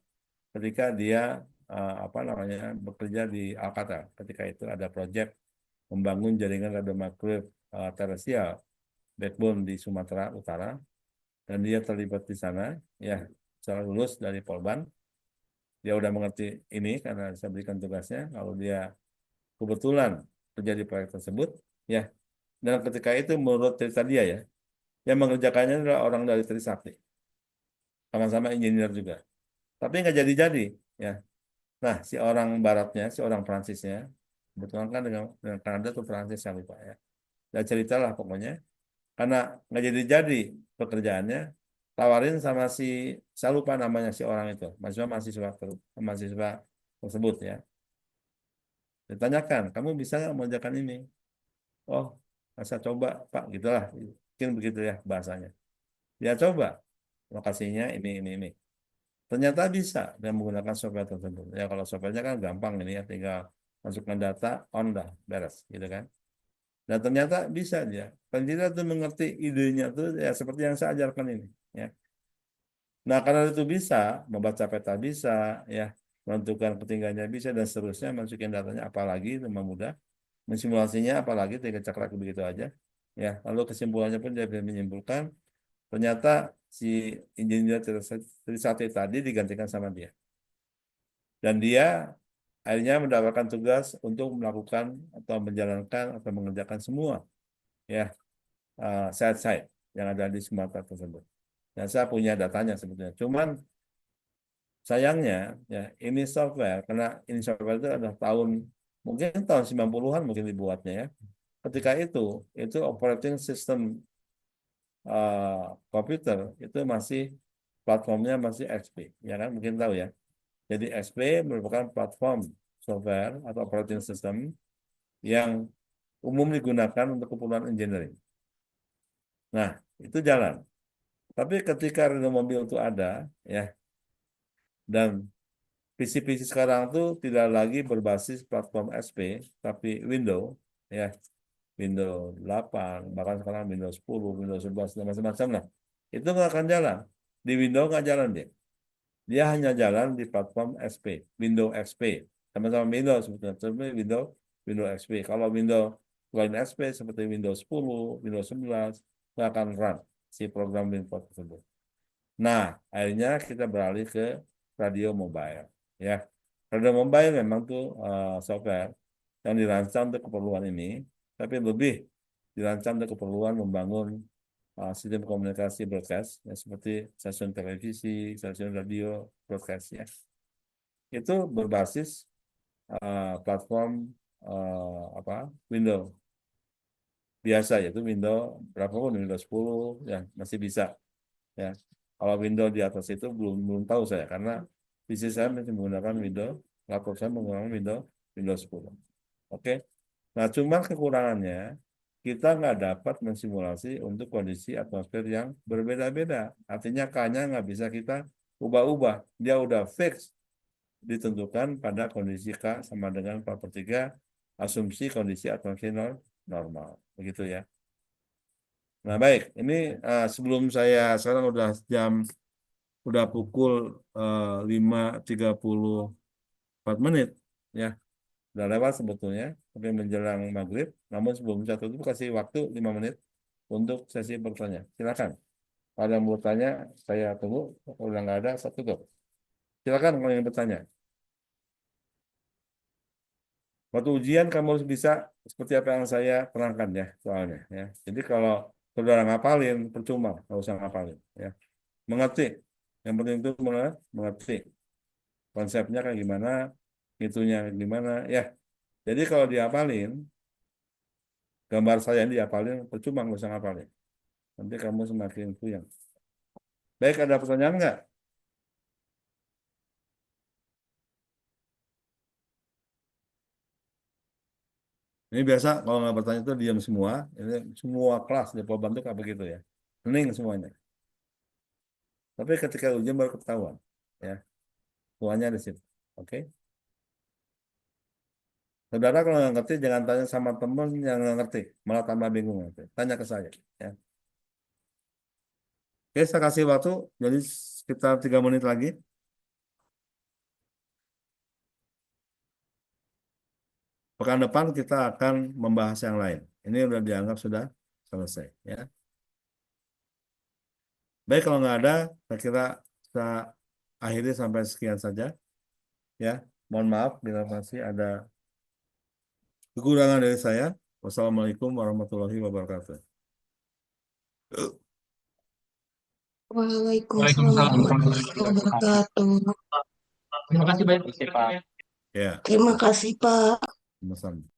ketika dia apa namanya bekerja di Alcatel. Ketika itu ada proyek membangun jaringan radio makrif terestrial backbone di Sumatera Utara dan dia terlibat di sana, ya, secara lulus dari Polban. Dia udah mengerti ini karena saya berikan tugasnya. Kalau dia kebetulan kerja di proyek tersebut, ya. Dan ketika itu menurut cerita dia ya, yang mengerjakannya adalah orang dari Trisakti, sama-sama engineer juga. Tapi nggak jadi-jadi, ya. Nah, si orang Baratnya, si orang Prancisnya, kebetulan kan dengan Kanada tuh Prancis saya lupa ya. Dan ceritalah pokoknya, karena nggak jadi-jadi pekerjaannya, tawarin sama si, saya lupa namanya si orang itu, mahasiswa tersebut ya. Ditanyakan, kamu bisa nggak mengerjakan ini? Oh, saya coba, Pak, gitulah. Mungkin begitu ya bahasanya. Dia coba, lokasinya ini. Ternyata bisa dengan menggunakan software tersebut. Ya kalau softwarenya kan gampang ini ya, tinggal masukkan data, on dah, beres, gitu kan. Dan ternyata bisa dia. Dan kita tuh mengerti idenya tuh ya seperti yang saya ajarkan ini. Ya. Nah karena itu bisa, membaca peta bisa, ya, menentukan ketinggiannya bisa dan seterusnya, masukin datanya apalagi itu memang mudah. Mensimulasinya apalagi tinggal cekrek begitu aja. Ya, lalu kesimpulannya pun dia bisa menyimpulkan ternyata si engineer Trisakti tadi digantikan sama dia. Dan dia akhirnya mendapatkan tugas untuk melakukan atau menjalankan atau mengerjakan semua ya site-site yang ada di Sumatera tersebut. Dan saya punya datanya sebetulnya. Cuman sayangnya ya ini software karena ini software itu adalah mungkin tahun 90-an mungkin dibuatnya ya. Ketika itu operating system eh, komputer itu masih platformnya masih XP, ya kan mungkin tahu ya. Jadi XP merupakan platform software atau operating system yang umum digunakan untuk keperluan engineering. Nah, itu jalan. Tapi ketika Renault Mobil itu ada, ya, dan PC-PC sekarang tuh tidak lagi berbasis platform XP, tapi Windows, ya, Windows 8, bahkan sekarang Windows 10, Windows 11, dan macam-macam lah. Itu nggak akan jalan. Di Windows nggak jalan dia. Dia hanya jalan di platform XP, Windows XP. Sama-sama Windows sebetulnya, tapi Windows XP. Kalau Windows lain XP seperti Windows 10, Windows 11, nggak akan run si program Windows tersebut. Nah, akhirnya kita beralih ke radio mobile. Ya, radio mobile memang tuh software yang dirancang untuk keperluan ini, tapi lebih dirancang untuk keperluan membangun sistem komunikasi broadcast, ya, seperti stasiun televisi, stasiun radio broadcast ya. Itu berbasis platform apa Windows biasa yaitu Windows berapapun Windows 10 ya masih bisa ya. Kalau Windows di atas itu belum belum tahu saya karena PC saya masih menggunakan Windows, laptop saya menggunakan Windows 10. Oke. Nah, cuma kekurangannya kita nggak dapat mensimulasi untuk kondisi atmosfer yang berbeda-beda. Artinya K-nya nggak bisa kita ubah-ubah. Dia udah fix ditentukan pada kondisi K sama dengan 4/3 asumsi kondisi atmosfer normal. Begitu ya. Nah, baik. Ini sebelum saya sekarang udah pukul 5:34 ya. Udah lewat sebetulnya, tapi menjelang maghrib. Namun sebelum saya tutup kasih waktu 5 menit untuk sesi bertanya. Silakan. Kalau yang mau bertanya, saya tunggu. Kalau udah nggak ada, saya tutup. Silakan kalau yang bertanya. Waktu ujian kamu harus bisa seperti apa yang saya terangkan ya soalnya. Ya. Jadi kalau saudara ngapalin, percuma. Nggak usah ngapalin. Ya. Mengerti. Yang penting itu mengerti. Konsepnya kayak gimana, itunya gimana. Ya. Jadi kalau diapalin, gambar saya yang diapalin, percuma nggak usah ngapalin. Nanti kamu semakin puyeng. Baik, ada pertanyaan nggak? Ini biasa kalau nggak bertanya itu diam semua. Ini semua kelas di Polban itu kayak begitu ya. Hening semuanya. Tapi ketika ujian baru ketahuan. Ya, semuanya di situ. Oke. Saudara kalau nggak ngerti jangan tanya sama teman yang nggak ngerti, malah tambah bingung nanti. Tanya ke saya. Ya. Oke, saya kasih waktu jadi sekitar 3 menit lagi. Pekan depan kita akan membahas yang lain. Ini udah dianggap sudah selesai. Ya. Baik, kalau nggak ada, saya kira kita akhiri sampai sekian saja. Ya, mohon maaf bila masih ada kekurangan dari saya. Wassalamualaikum warahmatullahi wabarakatuh. Waalaikumsalam Waalaikumsalam warahmatullahi warahmatullahi wabarakatuh. wabarakatuh. Terima kasih banyak, Pak. Ya, Terima kasih, Pak. sama-sama.